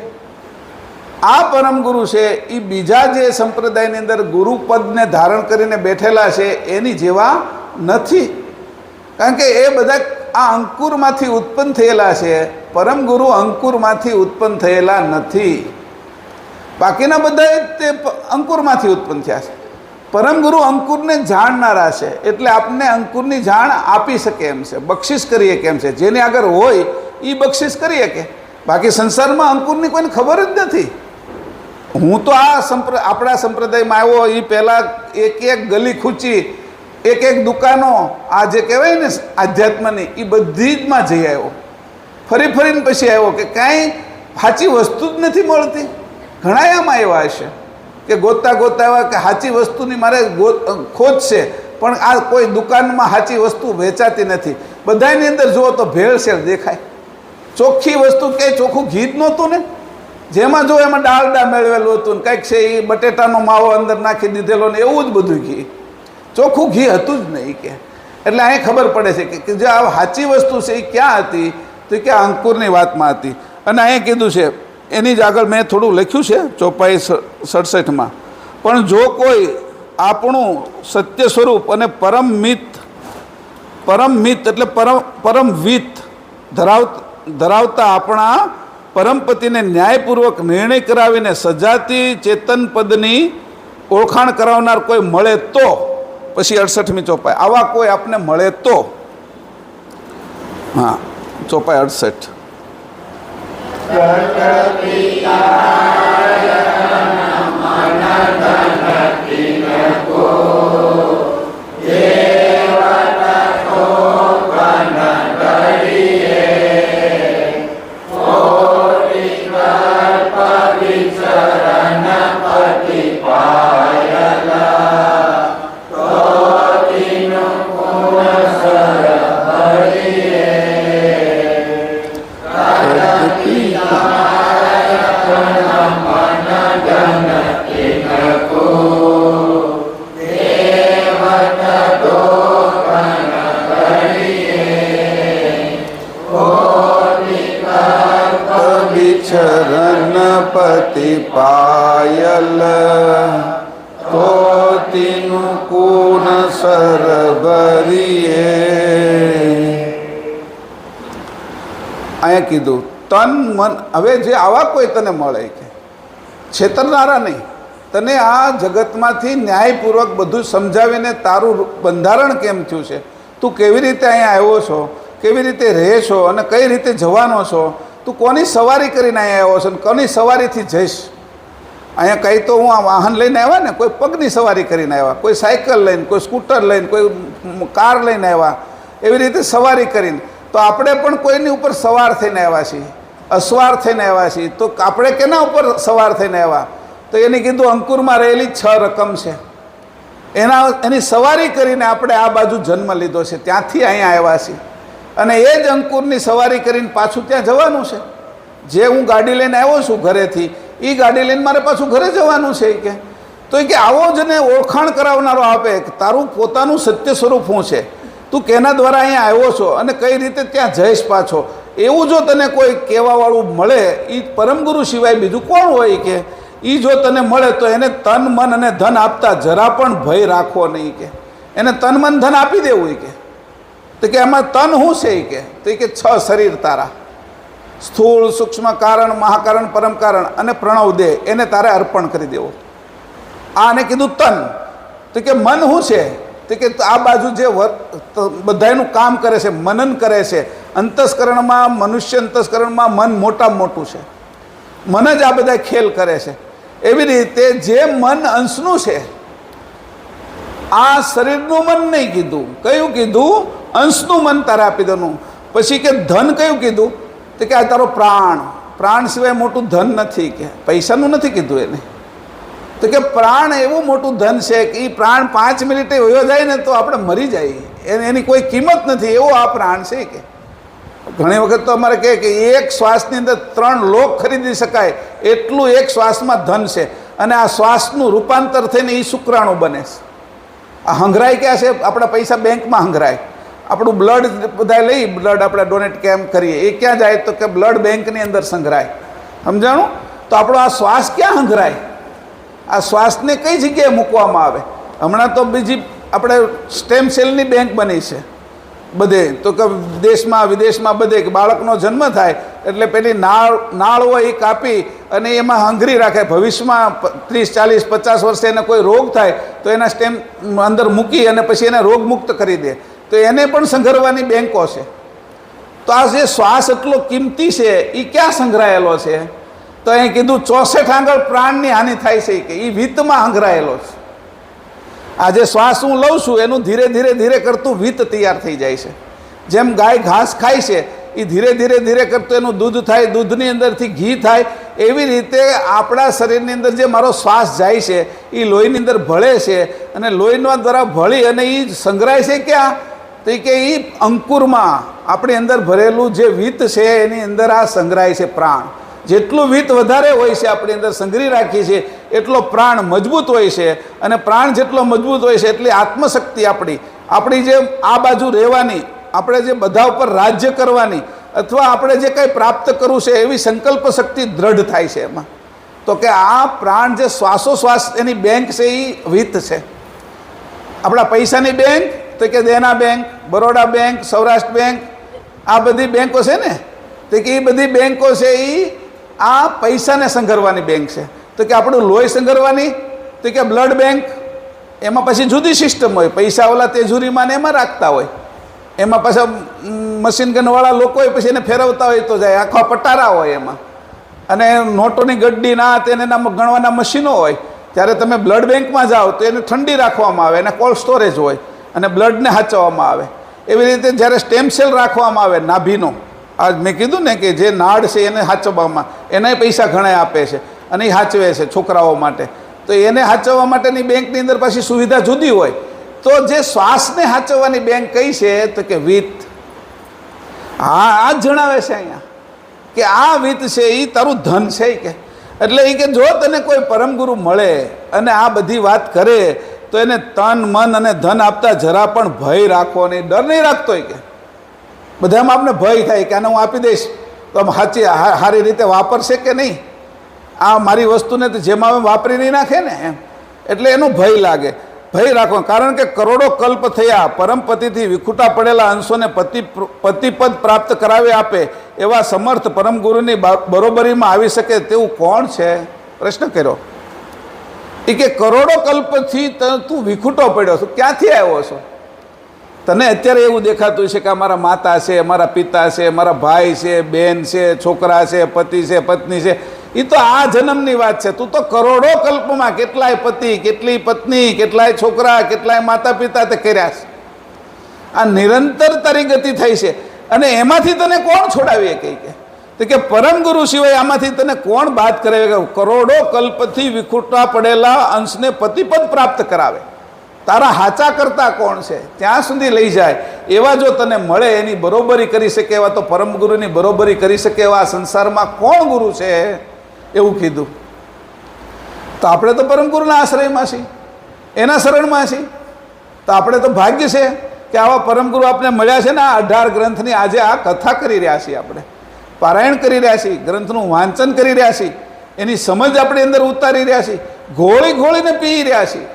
આ પરમગુરુ છે એ બીજા જે સંપ્રદાયની અંદર ગુરુપદને ધારણ કરીને બેઠેલા છે એની જેવા નથી. કારણ કે એ બધા આ અંકુરમાંથી ઉત્પન્ન થયેલા છે. પરમગુરુ અંકુરમાંથી ઉત્પન્ન થયેલા નથી. બાકીના બધા તે અંકુરમાંથી ઉત્પન્ન થયા છે. પરમગુરુ અંકુરને જાણનારા છે, એટલે આપને અંકુરની જાણ આપી શકે એમ છે, બક્ષિસ કરીએ કેમ છે. જેને આગળ હોય એ બક્ષિસ કરીએ કે. બાકી સંસારમાં અંકુરની કોઈને ખબર જ નથી. હું તો આ આપણા સંપ્રદાયમાં આવ્યો એ પહેલાં એક એક ગલી ખૂચી, એક એક દુકાનો, આ જે કહેવાય ને આધ્યાત્મની, એ બધી જમાં જઈ આવ્યો. ફરીને પછી આવ્યો કે કાંઈ સાચી વસ્તુ જ નથી મળતી. ઘણા એમાં એવા હશે કે ગોતતા એવા કે સાચી વસ્તુની મારે ખોજ છે, પણ આ કોઈ દુકાનમાં સાચી વસ્તુ વેચાતી નથી. બધાની અંદર જુઓ તો ભેળસેળ દેખાય. ચોખ્ખી વસ્તુ કે ચોખ્ખું ઘી જ નહોતું ને, જેમાં જો એમાં ડાળડા મેળવેલું હતું ને કંઈક છે એ બટેટાનો માવો અંદર નાખી દીધેલો ને એવું જ બધું ઘી, ચોખ્ખું ઘી હતું જ નહીં કે. એટલે અહીં ખબર પડે છે કે જે આ સાચી વસ્તુ છે એ ક્યાં હતી, તો કે અંકુરની વાતમાં હતી. અને અહીં કીધું છે એની જ આગળ મેં થોડું લખ્યું છે ચોપાઈ 67માં, પણ જો કોઈ આપણું સત્ય સ્વરૂપ અને પરમમિત એટલે પરમવિત ધરાવતા આપણા પરમપતિને ન્યાયપૂર્વક નિર્ણય કરાવીને સજાતી ચેતન પદની ઓળખાણ કરાવનાર કોઈ મળે તો, પછી 68મી ચોપાઈ, આવા કોઈ આપને મળે તો, હા ચોપાઈ 68. ચરણપતિ પાયલ તો તીનું કુન સરભરીએ. અહીંયા કીધું તન મન. હવે જે આવા કોઈ તને મળે કે છેતરનારા નહીં, તને આ જગતમાંથી ન્યાયપૂર્વક બધું સમજાવીને તારું બંધારણ કેમ થયું છે, તું કેવી રીતે અહીંયા આવ્યો છો, કેવી રીતે રહે છો અને કઈ રીતે જવાનો છો, તું કોની સવારી કરીને અહીંયા આવ્યો છો ને કોની સવારીથી જઈશ. અહીંયા કંઈ તો હું આ વાહન લઈને આવ્યા ને, કોઈ પગની સવારી કરીને આવ્યા, કોઈ સાયકલ લઈને, કોઈ સ્કૂટર લઈને, કોઈ કાર લઈને આવ્યા, એવી રીતે સવારી કરીને. તો આપણે પણ કોઈની ઉપર સવાર થઈને આવ્યા છીએ, અસવાર થઈને આવ્યા છીએ. તો આપણે કેના ઉપર સવાર થઈને આવ્યા, તો એની કીધું અંકુરમાં રહેલી 6 રકમ છે, એની સવારી કરીને આપણે આ બાજુ જન્મ લીધો છે, ત્યાંથી અહીંયા આવ્યા છીએ. અને એ જ અંકુરની સવારી કરીને પાછું ત્યાં જવાનું છે. જે હું ગાડી લઈને આવ્યો છું ઘરેથી, એ ગાડી લઈને મારે પાછું ઘરે જવાનું છે કે. તો એ કે આવો જ ને ઓળખાણ કરાવનારો આપે કે તારું પોતાનું સત્ય સ્વરૂપ શું છે, તું કેના દ્વારા અહીંયા આવ્યો છો અને કઈ રીતે ત્યાં જઈશ પાછો, એવું જો તને કોઈ કહેવાવાળું મળે, એ પરમગુરુ સિવાય બીજું કોણ હોય કે. એ જો તને મળે તો એને તન મન અને ધન આપતા જરા પણ ભય રાખવો નહીં કે. એને તન મન ધન આપી દેવું કે. તો કે એમાં તન શું છે કે, તો કે 6 શરીર તારા, સ્થૂળ સૂક્ષ્મ કારણ, મહાકારણ, પરમ કારણ અને પ્રણવ દેહ, એને તારે અર્પણ કરી દેવો. આને કીધું તન. તો કે મન શું છે, તો કે આ બાજુ જે બધાનું કામ કરે છે, મનન કરે છે. અંતસ્કરણમાં, મનુષ્ય અંતસ્કરણમાં મન મોટામાં મોટું છે, મન જ આ બધા ખેલ કરે છે. એવી રીતે જે મન અંશનું છે, આ શરીરનું મન નહીં કીધું, કયું કીધું, અંશનું મન તારે આપી દેવાનું. પછી કે ધન કયું કીધું, તો કે આ તારો પ્રાણ, પ્રાણ સિવાય મોટું ધન નથી કે. પૈસાનું નથી કીધું એને. તો કે પ્રાણ એવું મોટું ધન છે કે એ પ્રાણ 5 મિનિટે વયો જાય ને તો આપણે મરી જાય, એની કોઈ કિંમત નથી, એવો આ પ્રાણ છે કે. ઘણી વખત તો અમારે કહે કે એક શ્વાસની અંદર 3 લોક ખરીદી શકાય એટલું એક શ્વાસમાં ધન છે. અને આ શ્વાસનું રૂપાંતર થઈને એ શુક્રાણુ બને છે. આ હંઘરાય ક્યાં છે, આપણા પૈસા બેંકમાં હંઘરાય, આપણું બ્લડ બધા લઈ બ્લડ આપણે ડોનેટ કેમ કરીએ, એ ક્યાં જાય તો કે બ્લડ બેંકની અંદર સંગ્રહાય. સમજાણું? તો આપણો આ શ્વાસ ક્યાં સંગ્રહાય? આ શ્વાસને કઈ જગ્યાએ મૂકવામાં આવે? હમણાં તો બીજી આપણે સ્ટેમ સેલની બેંક બની છે બધે, તો કે દેશમાં વિદેશમાં બધે કે બાળકનો જન્મ થાય એટલે પેલી નાળ હોય એ કાપી અને એમાં હંગરી રાખે. ભવિષ્યમાં 30, 40, 50 વર્ષે એને કોઈ રોગ થાય તો એના સ્ટેમ અંદર મૂકી અને પછી એને રોગમુક્ત કરી દે. તો એને પણ સંઘરવાની બેંકો છે. તો આ જે શ્વાસ એટલો કિંમતી છે એ ક્યાં સંગ્રહાયેલો છે? તો અહીં કીધું 64 આંગળ પ્રાણની હાનિ થાય છે કે એ વિત્તમાં સંગ્રહાયેલો છે. આ જે શ્વાસ હું લઉં છું એનું ધીરે ધીરે ધીરે કરતું વિત્ત તૈયાર થઈ જાય છે. જેમ ગાય ઘાસ ખાય છે એ ધીરે ધીરે ધીરે કરતું એનું દૂધ થાય, દૂધની અંદરથી ઘી થાય, એવી રીતે આપણા શરીરની અંદર જે મારો શ્વાસ જાય છે એ લોહીની અંદર ભળે છે અને લોહીના દ્વારા ભળી અને એ સંગ્રહાય છે ક્યાં? તો કે એ અંકુરમાં આપણી અંદર ભરેલું જે વિત્ત છે એની અંદર આ સંગ્રહાય છે પ્રાણ. જેટલું વિત્ત વધારે હોય છે આપણી અંદર સંગ્રહી રાખીએ છીએ એટલો પ્રાણ મજબૂત હોય છે, અને પ્રાણ જેટલો મજબૂત હોય છે એટલી આત્મશક્તિ આપણી જે આ બાજુ રહેવાની, આપણે જે બધા ઉપર રાજ્ય કરવાની અથવા આપણે જે કંઈ પ્રાપ્ત કરવું છે એવી સંકલ્પ શક્તિ દ્રઢ થાય છે એમાં. તો કે આ પ્રાણ જે શ્વાસોશ્વાસ એની બેંક છે એ વિત્ત છે. આપણા પૈસાની બેંક તો કે Dena bank, Baroda bank, Saurashtra bank, આ બધી બેંકો છે ને, તો કે એ બધી બેંકો છે એ આ પૈસાને સંઘરવાની બેંક છે. તો કે આપણું લોહી સંઘરવાની તો કે બ્લડ બેંક, એમાં પછી જુદી સિસ્ટમ હોય. પૈસા ઓલા તેજુરીમાં ને એમાં રાખતા હોય, એમાં પાછા મશીન ગનવાળા લોકો હોય પછી એને ફેરવતા હોય તો જાય, આખા પટારા હોય એમાં, અને નોટોની ગડ્ડી ના તેને ગણવાના મશીનો હોય. ત્યારે તમે બ્લડ બેંકમાં જાઓ તો એને ઠંડી રાખવામાં આવે, એને કોલ્ડ સ્ટોરેજ હોય અને બ્લડને સાચવવામાં આવે. એવી રીતે જ્યારે સ્ટેમ સેલ રાખવામાં આવે નાભીનો, આ મેં કીધું ને કે જે નાડ છે એને સાચવવામાં, એને પૈસા ઘણા આપે છે અને એ સાચવે છે છોકરાઓ માટે. તો એને સાચવવા માટેની બેંકની અંદર પાછી સુવિધા જુદી હોય. તો જે શ્વાસને સાચવવાની બેંક કઈ છે તો કે વિત્ત. હા, આ જ જણાવે છે અહીંયા કે આ વિત્ત છે એ તારું ધન છે કે. એટલે એ કે જો તને કોઈ પરમગુરુ મળે અને આ બધી વાત કરે તો એને તન, મન અને ધન આપતા જરા પણ ભય રાખવો નહીં, ડર નહીં રાખતો કે. બધામાં આપણે ભય થાય કે આને હું આપી દઈશ તો આમ સારી રીતે વાપરશે કે નહીં, આ મારી વસ્તુને તો જેમાં વાપરી નહીં નાખે ને એમ. એટલે એનો ભય લાગે. ભય રાખવો, કારણ કે કરોડો કલ્પ થયા પરમપતિથી વિખૂટા પડેલા અંશોને પતિપદ પ્રાપ્ત કરાવી આપે એવા સમર્થ પરમગુરુની બરોબરીમાં આવી શકે તેવું કોણ છે? પ્રશ્ન કર્યો. એ કે કરોડો કલ્પથી તું વિખૂટો પડ્યો છો, ક્યાંથી આવ્યો છો? તને અત્યારે એવું દેખાતું છે કે અમારા માતા છે, અમારા પિતા છે, મારા ભાઈ છે, બેન છે, છોકરા છે, પતિ છે, પત્ની છે. એ તો આ જન્મની વાત છે. તું તો કરોડો કલ્પમાં કેટલાય પતિ, કેટલી પત્ની, કેટલાય છોકરા, કેટલાય માતા પિતા તે કર્યા છે. આ નિરંતર તારી ગતિ થઈ છે અને એમાંથી તને કોણ છોડાવીએ કઈ કે પરમ ગુરુ સિવાય આમાંથી તને કોણ બાદ કરાવે? કરોડો કલ્પથી વિખૂટા પડેલા અંશને પતિપદ પ્રાપ્ત કરાવે. તારા હાચા કરતા કોણ છે? ત્યાં સુધી લઈ જાય એવા જો તને મળે, એની બરોબરી કરી શકે એવા, તો પરમ ગુરુની બરોબરી કરી શકે એવા સંસારમાં કોણ ગુરુ છે? એવું કીધું. તો આપણે તો પરમ ગુરુના આશ્રયમાં છીએ, એના શરણમાં છીએ. તો આપણે તો ભાગ્ય છે કે આવા પરમ ગુરુ આપણે મળ્યા છે ને. આ 18 ગ્રંથની આજે આ કથા કરી રહ્યા છીએ, આપણે પારાયણ કરી રહ્યા છીએ, ગ્રંથનું વાંચન કરી રહ્યા છીએ, એની સમજ આપણી અંદર ઉતારી રહ્યા છીએ, ઘોળી ઘોળીને પી રહ્યા છીએ.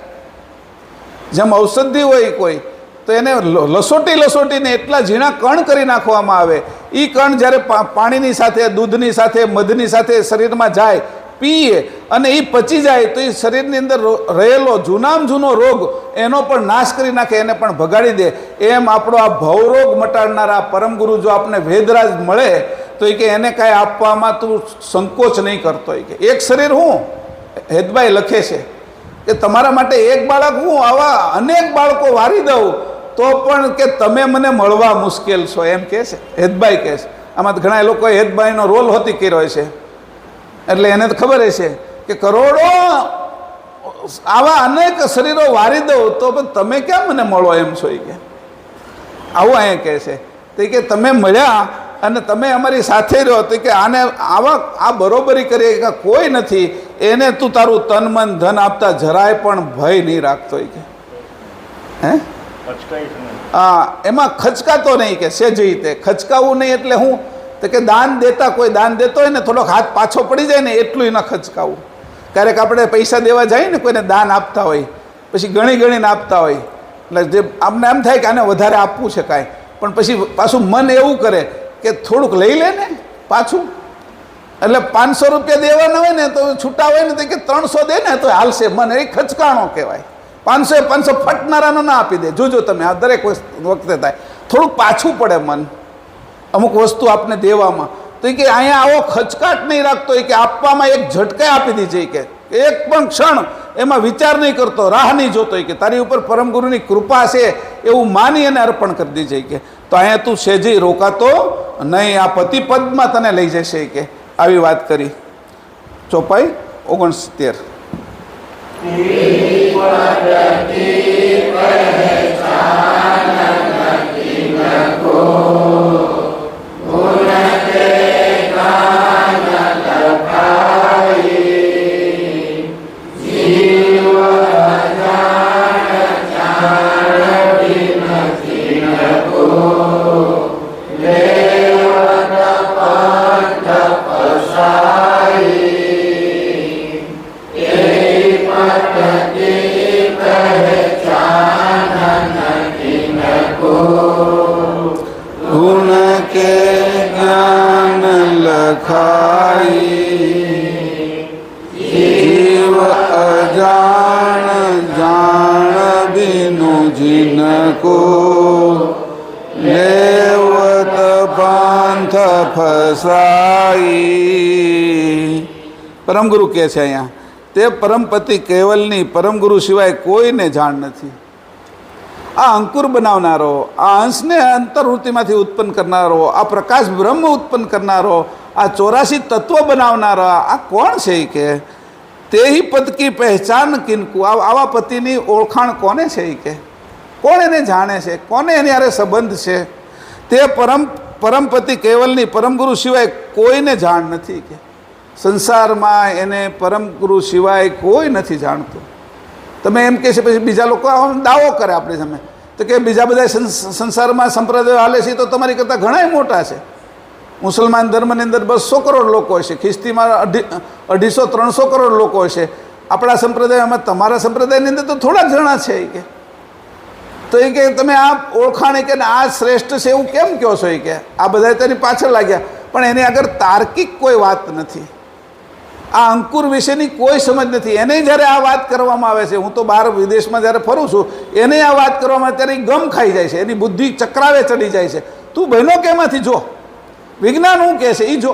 જેમ ઔષધિ હોય કોઈ તો એને લસોટીને એટલા ઝીણા કણ કરી નાખવામાં આવે. એ કણ જ્યારે પાણીની સાથે, દૂધની સાથે, મધની સાથે શરીરમાં જાય, પીએ અને એ પચી જાય તો એ શરીરની અંદર રહેલો જૂનામાં જૂનો રોગ એનો પણ નાશ કરી નાખે, એને પણ ભગાડી દે. એમ આપણો આ ભવરોગ મટાડનારા પરમગુરુ જો આપણે વેદરાજ મળે તો એ કે એને કાંઈ આપવામાં તું સંકોચ નહીં કરતો. કે એક શરીર હું હેદભાઈ લખે છે કે તમારા માટે એક બાળક હું આવા અનેક બાળકો વારી દઉં તો પણ કે તમે મને મળવા મુશ્કેલ છો, એમ કહે છે હેદભાઈ કહે છે. આમાં તો ઘણા લોકોએ હેદભાઈનો રોલ હોતી કર્યો છે, એટલે એને તો ખબર હશે કે કરોડો આવા અનેક શરીરો વારી દઉં તો પણ તમે કેમ મને મળો એમ છો? કે આવું અહીંયા કહે છે. તો કે તમે મળ્યા અને તમે અમારી સાથે રહ્યો તો કે આને આ બરોબરી કરીએ કે કોઈ નથી, એને તું તારું તન મન ધન આપતા જરાય પણ ભય નહીં રાખતો. કે હે ખચકાઈશ નહીં. એમાં ખચકાતો નહીં કે સેજ રીતે ખચકાવું નહીં એટલે હું તો કે દાન દેતા કોઈ દાન દેતો હોય ને થોડોક હાથ પાછો પડી જાય ને એટલું ન ખચકાવું. ક્યારેક આપણે પૈસા દેવા જઈએ ને કોઈને દાન આપતા હોય પછી ગણી ગણીને આપતા હોય એટલે જે આમને એમ થાય કે આને વધારે આપવું છે કાંઈ, પણ પછી પાછું મન એવું કરે કે થોડુંક લઈ લે ને પાછું. એટલે 500 રૂપિયા દેવાના હોય ને તો છૂટા હોય ને તો કે 300 દે ને તો હાલશે. મન એ ખચકાણો કહેવાય. 500 ફટનારાનો ના આપી દે. જોજો તમે આ દરેક વખતે થાય થોડુંક પાછું પડે મન અમુક વસ્તુ આપને દેવામાં. તો કે અહીંયા આવો ખચકાટ નહીં રાખતો કે આપવામાં એક ઝટકે આપી દીધી કે એક પણ ક્ષણ એમાં વિચાર નહીં કરતો, રાહ નહીં જોતો કે તારી ઉપર પરમ ગુરુની કૃપા છે એવું માની અને અર્પણ કરી દીધી કે તો અહીંયા તું સેજી રોકાતો નહીં, આ પતિ પદમાં તને લઈ જશે કે આવી વાત કરી. ચોપાઈ 69. ગુણ કે જ્ઞાન લખાઈ જીવ અજાણ જાણ બિનુ જીनको લેવત પાંથ ફસાઈ. પરમગુરુ કહે છે અહીંયા તે પરમપતિ કેવલની પરમગુરુ સિવાય કોઈને જાણ નથી. આ અંકુર બનાવનારો, આ અંશને અંતર્વૃત્તિમાંથી ઉત્પન્ન કરનારો, આ પ્રકાશ બ્રહ્મ ઉત્પન્ન કરનારો, આ 84 તત્વ બનાવનારો આ કોણ છે કે તે હિ પદ કી પહેચાન કિનકુ. આવા પતિની ઓળખાણ કોને છે કે કોણ એને જાણે છે, કોને એની હારે સંબંધ છે? તે પરમપતિ કેવલની પરમગુરુ સિવાય કોઈને જાણ નથી કે સંસારમાં એને પરમગુરુ સિવાય કોઈ નથી જાણતું. તમે એમ કહેશે પછી બીજા લોકો દાવો કરે આપણે સામે તો કે બીજા બધા સંસારમાં સંપ્રદાયો હાલે છે તો તમારી કરતાં ઘણાય મોટા છે. મુસલમાન ધર્મની અંદર 200 કરોડ લોકો હશે, ખ્રિસ્તીમાં 250-300 કરોડ લોકો હશે. આપણા સંપ્રદાયમાં તમારા સંપ્રદાયની અંદર તો થોડા જ જણા છે કે તો એ કે તમે આ ઓળખાણે કે આ શ્રેષ્ઠ છે એવું કેમ કહો છો કે આ બધા તેની પાછળ લાગ્યા પણ એની આગળ તાર્કિક કોઈ વાત નથી. આ અંકુર વિશેની કોઈ સમજ નથી. એને જ્યારે આ વાત કરવામાં આવે છે, હું તો બહાર વિદેશમાં જ્યારે ફરું છું એને આ વાત કરવામાં ત્યારે ગમ ખાઈ જાય છે, એની બુદ્ધિ ચક્રાવે ચડી જાય છે. તું બહેનો કેમાંથી જો વિજ્ઞાન શું કહે છે એ જો,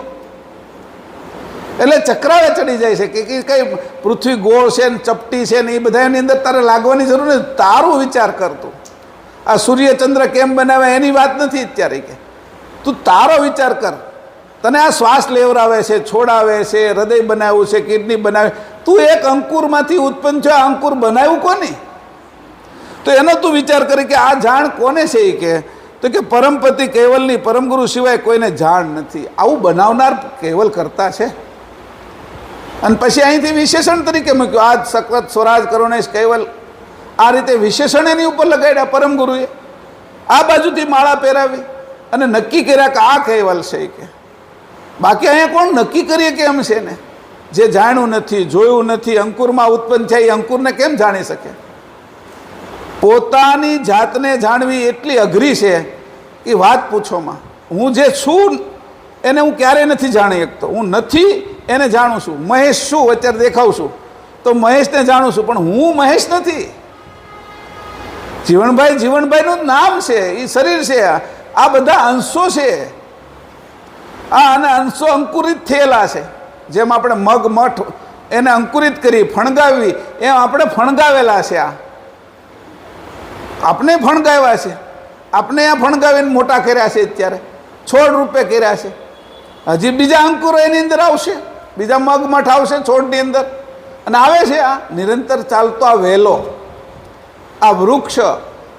એટલે ચક્રાવે ચડી જાય છે કે કઈ પૃથ્વી ગોળ છે ને ચપટી છે ને એ બધાની અંદર તારે લાગવાની જરૂર નથી. તારું વિચાર કરતું આ સૂર્યચંદ્ર કેમ બનાવે એની વાત નથી અત્યારે કે તું તારો વિચાર કર. તને આ શ્વાસ લેવરાવે છે, છોડાવે છે, હૃદય બનાવ્યું છે, કિડની બનાવે, તું એક અંકુરમાંથી ઉત્પન્ન થયો. આ અંકુર બનાવ્યું કોને? તો એનો તું વિચાર કરી કે આ જાણ કોને છે એ કે તો કે પરમપતિ કેવલની પરમગુરુ સિવાય કોઈને જાણ નથી. આવું બનાવનાર કેવલ કરતા છે. અને પછી અહીંથી વિશેષણ તરીકે મૂક્યું આજ સકૃત સ્વરાજ કરુણેશ કેવલ, આ રીતે વિશેષણ એની ઉપર લગાડ્યા પરમગુરુએ. આ બાજુથી માળા પહેરાવી અને નક્કી કર્યા કે આ કેવલ છે કે બાકી અહીંયા કોણ નક્કી કરીએ કે એમ છે ને જે જાણ્યું નથી, જોયું નથી, અંકુરમાં ઉત્પન્ન થાય એ અંકુરને કેમ જાણી શકે? પોતાની જાતને જાણવી એટલી અઘરી છે કે વાત પૂછોમાં. હું જે છું એને હું ક્યારેય નથી જાણી શકતો. હું નથી એને જાણું છું. મહેશ શું અત્યારે દેખાઉં છું તો મહેશને જાણું છું પણ હું મહેશ નથી. જીવનભાઈનું નામ છે, એ શરીર છે, આ બધા અંશો છે. અને અંશો અંકુરિત થયેલા છે. જેમ આપણે મગ મઠ એને અંકુરિત કરી ફણગાવી એમ આપણે ફણગાવેલા છે. આપણે ફણગાવ્યા છે, આપણે આ ફણગાવીને મોટા કર્યા છે. અત્યારે છોડ રૂપે કર્યા છે. હજી બીજા અંકુરો એની અંદર આવશે, બીજા મગ મઠ આવશે છોડની અંદર અને આવે છે. આ નિરંતર ચાલતો આ વેલો, આ વૃક્ષ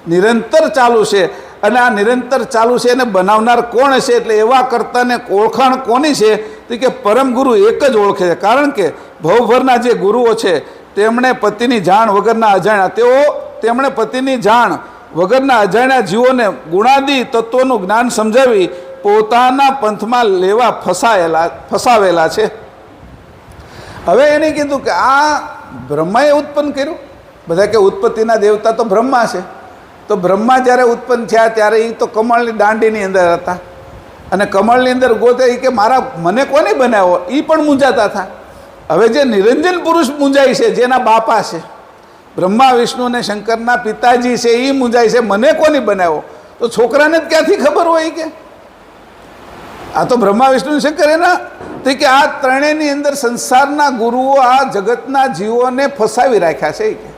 નિરંતર ચાલુ છે. અને આ નિરંતર ચાલુ છે એને બનાવનાર કોણ છે? એટલે એવા કર્તાને ઓળખાણ કોની છે તો કે પરમ ગુરુ એક જ ઓળખે છે. કારણ કે ભવભરના જે ગુરુઓ છે તેમણે પતિની જાણ વગરના અજાણ્યા, તેમણે પતિની જાણ વગરના અજાણ્યા જીવોને ગુણાદી તત્વોનું જ્ઞાન સમજાવી પોતાના પંથમાં લેવા ફસાવેલા છે. હવે એને કીધું કે આ બ્રહ્માએ ઉત્પન્ન કર્યું. બધા કે ઉત્પત્તિના દેવતા તો બ્રહ્મા છે. તો બ્રહ્મા જ્યારે ઉત્પન્ન થયા ત્યારે એ તો કમળની દાંડીની અંદર હતા અને કમળની અંદર ગોતે કે મને કોને બનાવ્યો એ પણ મૂંઝાતા હતા. હવે જે નિરંજન પુરુષ મૂંઝાય છે, જેના બાપા છે, બ્રહ્મા વિષ્ણુ અને શંકરના પિતાજી છે, એ મૂંઝાય છે મને કોની બનાવ્યો. તો છોકરાને જ ક્યાંથી ખબર હોય કે આ તો બ્રહ્મા વિષ્ણુ શંકર એના તો કે આ ત્રણેયની અંદર સંસારના ગુરુઓ આ જગતના જીવોને ફસાવી રાખ્યા છે કે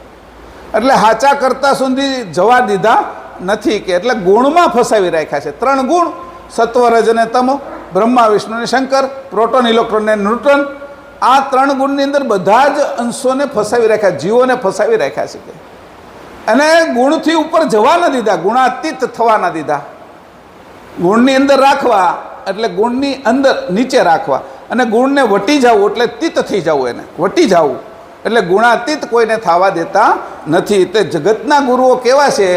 એટલે હાચા કરતા સુધી જવા દીધા નથી કે એટલે ગુણમાં ફસાવી રાખ્યા છે. 3 ગુણ સત્વ રજ અને તમો, બ્રહ્મા વિષ્ણુ અને શંકર, પ્રોટોન ઇલેક્ટ્રોન અને ન્યુટ્રોન, આ 3 ગુણની અંદર બધા જ અંશોને ફસાવી રાખ્યા, જીવોને ફસાવી રાખ્યા છે કે અને ગુણથી ઉપર જવા ન દીધા, ગુણાતીત થવા ન દીધા. ગુણની અંદર રાખવા એટલે ગુણની અંદર નીચે રાખવા અને ગુણને વટી જવું એટલે તીત થઈ જવું, એને વટી જવું એટલે ગુણાતીત કોઈને થવા દેતા નથી. તે જગતના ગુરુઓ કેવા છે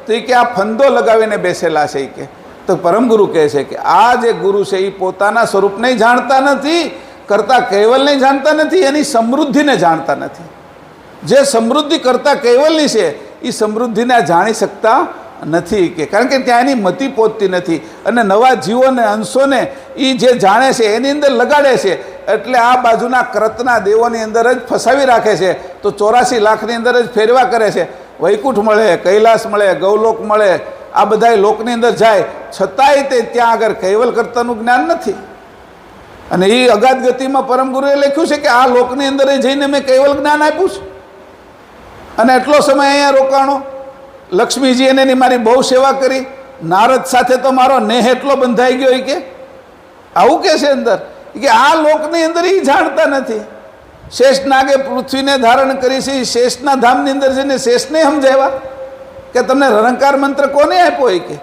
તો એ કે આ ફંદો લગાવીને બેસેલા છે કે તો પરમગુરુ કહે છે કે આ જે ગુરુ છે એ પોતાના સ્વરૂપને જાણતા નથી, કરતા કૈવલને જાણતા નથી, એની સમૃદ્ધિને જાણતા નથી. જે સમૃદ્ધિ કરતા કૈવલની છે એ સમૃદ્ધિને જાણી શકતા નથી કે કારણ કે ત્યાં એની મતિ પહોંચતી નથી અને નવા જીવોને અંશોને એ જે જાણે છે એની અંદર લગાડે છે એટલે આ બાજુના કરતના દેવોની અંદર જ ફસાવી રાખે છે. તો 84 લાખની અંદર જ ફેરવા કરે છે. વૈકુંઠ મળે, કૈલાસ મળે, ગૌલોક મળે, આ બધા લોકની અંદર જાય છતાંય તે ત્યાં આગળ કૈવલ કરતાનું જ્ઞાન નથી. અને એ અગાધ ગતિમાં પરમગુરુએ લખ્યું છે કે આ લોકની અંદર જઈને મેં કૈવલ જ્ઞાન આપ્યું છે અને એટલો સમય અહીંયા રોકાણો. લક્ષ્મીજી એને મારી બહુ સેવા કરી, નારદ સાથે તો મારો નેહ એટલો બંધાઈ ગયો કે આવું કે છે અંદર કે આ લોકની અંદર એ જાણતા નથી. શેષ નાગે પૃથ્વીને ધારણ કરી છે, શેષના ધામની અંદર જઈને શેષને સમજાવ્યા કે તમને રણકાર મંત્ર કોને આપ્યો હોય કે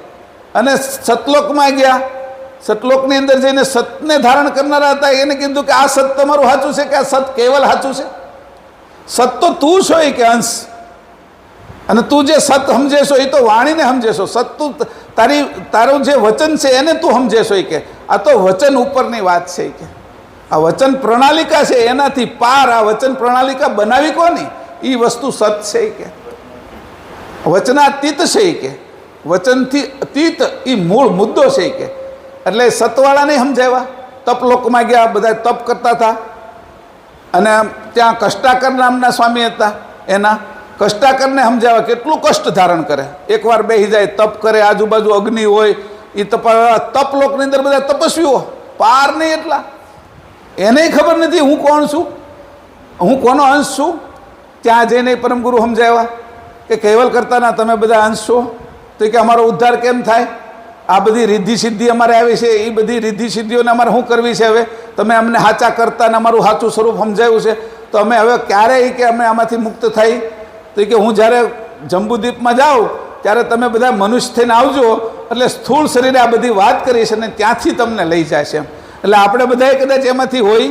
અને સતલોકમાં ગયા, સતલોકની અંદર જઈને સતને ધારણ કરનારા હતા એને કીધું કે આ સત તમારું સાચું છે કે આ સત કેવલ સાચું છે. સત તો તું છો કે અંશ અને તું જે સત સમજેશો એ તો વાણીને સમજેશો. સત તું તારું જે વચન છે એને તું સમજેશો કે આ તો વચન ઉપરની વાત છે કે આ વચન પ્રણાલિકા છે એનાથી પાર આ વચન પ્રણાલિકા બનાવી કોની એ વસ્તુ સત છે કે વચનાતીત છે કે વચનથી અતીત એ મૂળ મુદ્દો છે કે એટલે સતવાળાને સમજાવ્યા. તપલોકમાં ગયા, બધા તપ કરતા હતા અને ત્યાં કષ્ટાકર નામના સ્વામી હતા. એના કષ્ટાકરને સમજાવ્યા કેટલું કષ્ટ ધારણ કરે, એકવાર બેસી જાય તપ કરે, આજુબાજુ અગ્નિ હોય એ તપલોકની અંદર બધા તપસ્વીઓ પાર નહીં એટલા, એને ખબર નથી હું કોણ છું, હું કોનો અંશ છું. ત્યાં જઈને પરમગુરુ સમજાવ્યા કે કૈવલ કરતાના તમે બધા અંશ છો તો કે અમારો ઉદ્ધાર કેમ થાય, આ બધી રિદ્ધિ સિદ્ધિ અમારે આવી છે એ બધી રિદ્ધિ સિદ્ધિઓને અમારે શું કરવી છે, હવે તમે અમને સાચા કરતા ને અમારું સાચું સ્વરૂપ સમજાવ્યું છે તો અમે હવે ક્યારેય કે અમે આમાંથી મુક્ત થઈ. તો કે હું જ્યારે જંબુદ્વીપમાં જાઉં ત્યારે તમે બધા મનુષ્ય થઈને આવજો એટલે સ્થૂળ શરીરે આ બધી વાત કરીશ અને ત્યાંથી તમને લઈ જાય છે. એટલે આપણે બધાએ કદાચ એમાંથી હોય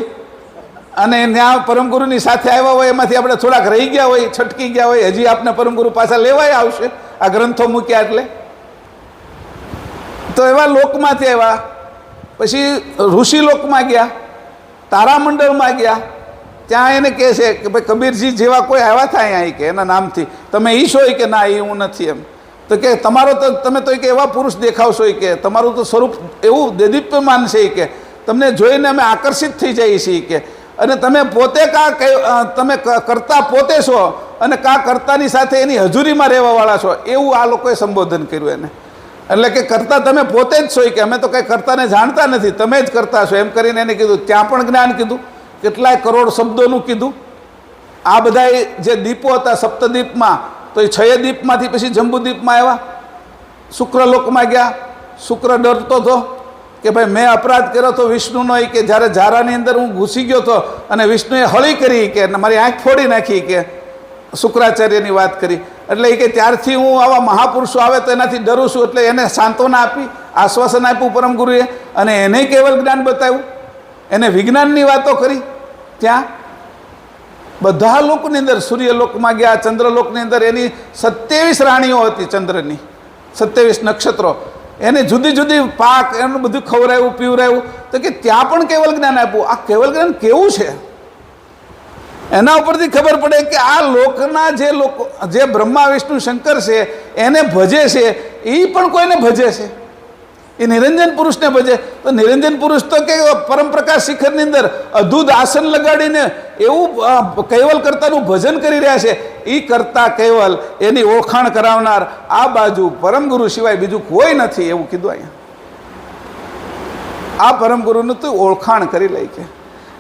અને ત્યાં પરમગુરુની સાથે આવ્યા હોય એમાંથી આપણે થોડાક રહી ગયા હોય, છટકી ગયા હોય, હજી આપને પરમગુરુ પાછા લેવાય આવશે આ ગ્રંથો મૂક્યા એટલે. તો એવા લોકમાંથી આવ્યા, પછી ઋષિ લોકમાં ગયા, તારામંડળમાં ગયા. ત્યાં એને કહે છે કે ભાઈ કબીરજી જેવા કોઈ આવ્યા હતા અહીંયા કે એના નામથી તમે ઈશો કે ના એ હું નથી એમ. તો કે તમારો તો તમે તો કે એવા પુરુષ દેખાવશો કે તમારું તો સ્વરૂપ એવું દેદીપ્યમાન છે કે તમને જોઈને અમે આકર્ષિત થઈ જઈએ છીએ કે અને તમે પોતે તમે કરતા પોતે છો અને કર્તાની સાથે એની હજુરીમાં રહેવાવાળા છો એવું આ લોકોએ સંબોધન કર્યું એને. એટલે કે કરતા તમે પોતે જ છો કે અમે તો કંઈ કરતાને જાણતા નથી, તમે જ કરતા છો એમ કરીને એને કીધું. ત્યાં પણ જ્ઞાન કીધું, કેટલાય કરોડ શબ્દોનું કીધું. આ બધા જે દીપો હતા સપ્તદ્વીપમાં તો એ 6 દ્વીપમાંથી પછી જંબુદ્વીપમાં આવ્યા, શુક્રલોકમાં ગયા. શુક્ર ડરતો હતો કે ભાઈ મેં અપરાધ કર્યો હતો વિષ્ણુનો કે જ્યારે ઝારાની અંદર હું ઘૂસી ગયો હતો અને વિષ્ણુએ હળી કરી કે મારી આંખ ફોડી નાખી કે શુક્રાચાર્યની વાત કરી એટલે એ કે ત્યારથી હું આવા મહાપુરુષો આવે તો એનાથી ડરું છું. એટલે એને સાંત્વના આપી, આશ્વાસન આપ્યું પરમગુરુએ અને એને કેવલ જ્ઞાન બતાવ્યું, એને વિજ્ઞાનની વાતો કરી ત્યાં. બધા લોકની અંદર, સૂર્યલોકમાં ગયા, ચંદ્રલોકની અંદર એની 27 રાણીઓ હતી ચંદ્રની, 27 નક્ષત્રો, એને જુદી જુદી પાક, એનું બધું ખવડાવ્યું પીવડાવ્યું. તો કે ત્યાં પણ કેવલ જ્ઞાન આપ્યું. આ કેવલ જ્ઞાન કેવું છે? એના ઉપરથી ખબર પડે કે આ લોકના જે બ્રહ્મા વિષ્ણુ શંકર છે એને ભજે છે, એ પણ કોઈને ભજે છે, એ નિરંજન પુરુષને ભજે. તો નિરંજન પુરુષ તો કે પરમ પ્રકાશ શિખરની અંદર અદ્ભુત આસન લગાડીને એવું કૈવલ કરતાનું ભજન કરી રહ્યા છે. એ કરતા કૈવલ એની ઓળખાણ કરાવનાર આ બાજુ પરમ ગુરુ સિવાય બીજું કોઈ નથી, એવું કીધું અહીંયા. આ પરમ ગુરુનું તો ઓળખાણ કરી લે કે.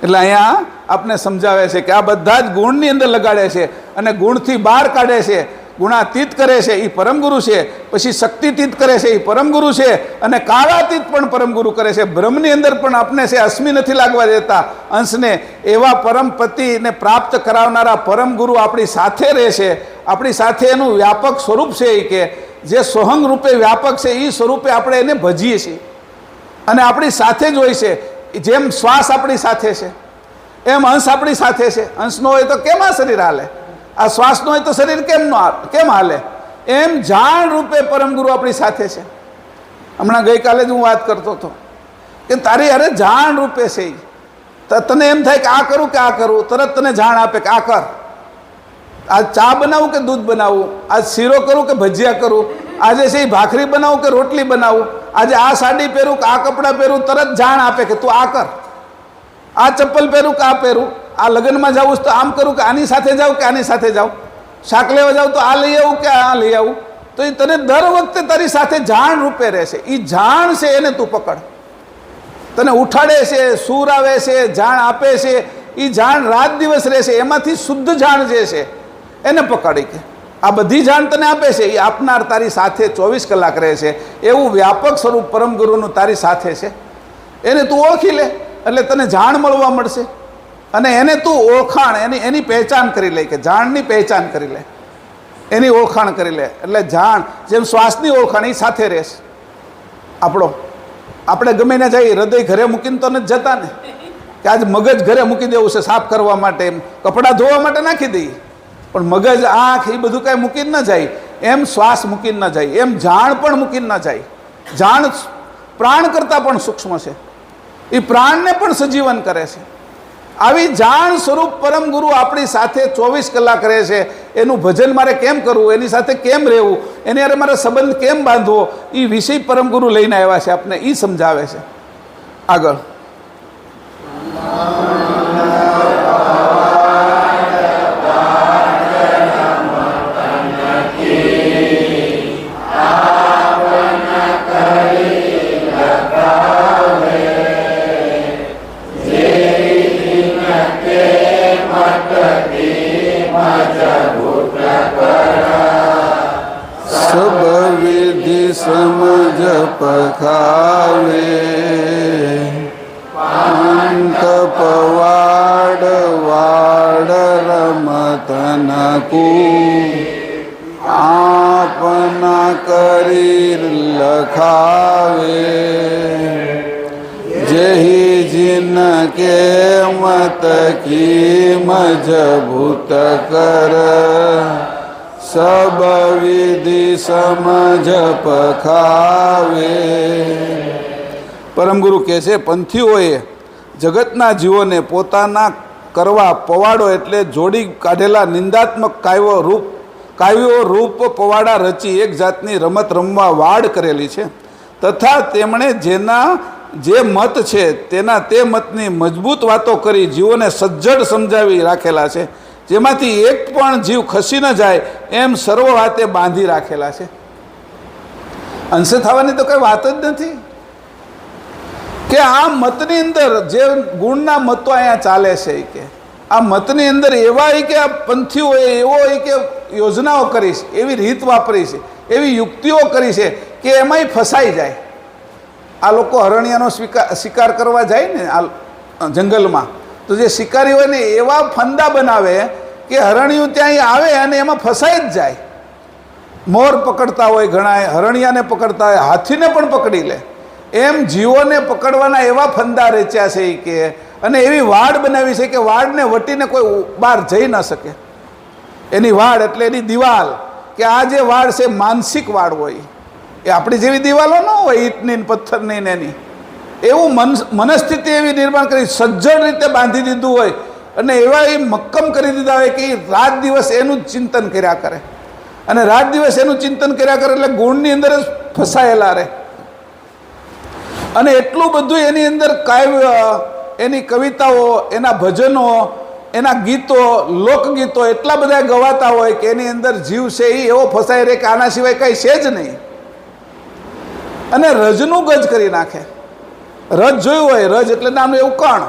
એટલે અહીંયા આપને સમજાવે છે કે આ બધા જ ગુણની અંદર લગાડે છે અને ગુણથી બહાર કાઢે છે. ગુણાતીત કરે છે એ પરમગુરુ છે, પછી શક્તિતીત કરે છે એ પરમગુરુ છે, અને કાળાતીત પણ પરમગુરુ કરે છે. બ્રહ્મની અંદર પણ આપણે છે અસ્મિ નથી લાગવા દેતા અંશને. એવા પરમપતિને પ્રાપ્ત કરાવનારા પરમગુરુ આપણી સાથે રહે છે, આપણી સાથે એનું વ્યાપક સ્વરૂપ છે. એ કે જે સોહંગ રૂપે વ્યાપક છે એ સ્વરૂપે આપણે એને ભજીએ છીએ અને આપણી સાથે જ હોય છે. જેમ શ્વાસ આપણી સાથે છે એમ અંશ આપણી સાથે છે. અંશ ન હોય તો કેમ આ શરીર હાલે? આ શ્વાસ ન હોય તો શરીર કેમ હાલે? એમ જાણ રૂપે પરમગુરુ આપણી સાથે છે. હમણાં ગઈકાલે જ હું વાત કરતો હતો કે તારી અરે જાણ રૂપે છે. તને એમ થાય કે આ કરું કે આ કરું, તરત તને જાણ આપે કે આ કર. આજ ચા બનાવું કે દૂધ બનાવું, આજ શીરો કરું કે ભજીયા કરું, આજે છે ભાખરી બનાવું કે રોટલી બનાવું, આજે આ સાડી પહેરું કે આ કપડાં પહેરું, તરત જાણ આપે કે તું આ કર. આ ચપ્પલ પહેરું કે આ પહેરું, આ લગ્નમાં જાઉં તો આમ કરું કે આની સાથે જાઉં કે આની સાથે જાઉં, શાક લેવા જાઉં તો આ લઈ આવું કે આ લઈ આવું. તો એ તને દર વખતે તારી સાથે જાણ રૂપે રહેશે. એ જાણ છે એને તું પકડ. તને ઉઠાડે છે, સૂર આવે છે, જાણ આપે છે. એ જાણ રાત દિવસ રહેશે. એમાંથી શુદ્ધ જાણ જે છે એને પકડી કે આ બધી જાણ તને આપે છે. એ આપનાર તારી સાથે 24 કલાક રહે છે. એવું વ્યાપક સ્વરૂપ પરમગુરુનું તારી સાથે છે. એને તું ઓળખી લે એટલે તને જાણ મળવા મળશે. અને એને તું ઓળખાણ, એની પહેચાન કરી લે કે જાણની પહેચાન કરી લે, એની ઓળખાણ કરી લે. એટલે જાણ જેમ શ્વાસની ઓળખાણ એ સાથે રહેશે. આપણે ગમે ને જઈએ, હૃદય ઘરે મૂકીને તો નથી જતા ને કે આજ મગજ ઘરે મૂકી દેવું છે સાફ કરવા માટે, એમ કપડાં ધોવા માટે નાખી દઈએ. પણ મગજ, આંખ એ બધું કાંઈ મૂકીને ન જાય. એમ શ્વાસ મૂકીને ન જાય, એમ જાણ પણ મૂકીને ન જાય. જાણ પ્રાણ કરતાં પણ સૂક્ષ્મ છે. એ પ્રાણને પણ સજીવન કરે છે. આવી જાણ સ્વરૂપ પરમ ગુરુ આપણી સાથે 24 કલાક રહે છે. એનું ભજન મારે કેમ કરવું, એની સાથે કેમ રહેવું, એની હારે મારે સંબંધ કેમ બાંધવો, એ વિષય પરમ ગુરુ લઈને આવ્યા છે. આપને એ સમજાવે છે. આગળ સમજ પખાવે પાંત પવાડ વાડ રમતનકુ આપના કરી લખાવે જેહી જીન કે મત કી મજબૂત કર સબ વિધિ સમજ પખાવે. પરમગુરુ કહે છે પંથીઓએ જગતના જીવોને પોતાના કરવા પવાડો એટલે જોડી કાઢેલા નિંદાત્મક કાવ્યો રૂપ પવાડા રચી એક જાતની રમત રમવા વાડ કરેલી છે. તથા તેમણે જે મત છે તેના તે મતની મજબૂત વાતો કરી જીવોને સજ્જડ સમજાવી રાખેલા છે. જેમાંથી એક પણ જીવ ખસી ન જાય એમ સર્વ વાતે બાંધી રાખેલા છે. અંશ થવાની તો કઈ વાત જ નથી કે આ મતની અંદર જે ગુણના મતો અહીંયા ચાલે છે કે આ મતની અંદર એવા કે આ પંથીઓએ એવો કે યોજનાઓ કરી છે, એવી રીત વાપરી છે, એવી યુક્તિઓ કરી છે કે એમાંય ફસાઈ જાય. આ લોકો હરણિયાનો શિકાર કરવા જાય ને આ જંગલમાં, તો જે શિકારી હોય ને એવા ફંદા બનાવે કે હરણિયું ત્યાં આવે અને એમાં ફસાઈ જ જાય. મોર પકડતા હોય ઘણા, હરણિયાને પકડતા હોય, હાથીને પણ પકડી લે. એમ જીવોને પકડવાના એવા ફંદા રચ્યા છે કે અને એવી વાડ બનાવી છે કે વાડને વટીને કોઈ બહાર જઈ ન શકે. એની વાડ એટલે એની દિવાલ, કે આ જે વાડ છે માનસિક વાડ હોય, એ આપણી જેવી દિવાલો ન હોય ઈંટની ને પથ્થરની ને એની. એવું મનસ્થિતિ એવી નિર્માણ કરી, સજ્જડ રીતે બાંધી દીધું હોય અને એવા એ મક્કમ કરી દીધા હોય કે રાત દિવસ એનું જ ચિંતન કર્યા કરે, અને રાત દિવસ એનું ચિંતન કર્યા કરે એટલે ગુણની અંદર જ ફસાયેલા રહે. અને એટલું બધું એની અંદર કાવ્ય, એની કવિતાઓ, એના ભજનો, એના ગીતો, લોકગીતો એટલા બધા ગવાતા હોય કે એની અંદર જીવ છે એ એવો ફસાઈ રહે કે આના સિવાય કાંઈ છે જ નહીં. અને રજનું ગજ કરી નાખે. રજ જોયું હોય, રજ એટલે નાનું એવું કણ,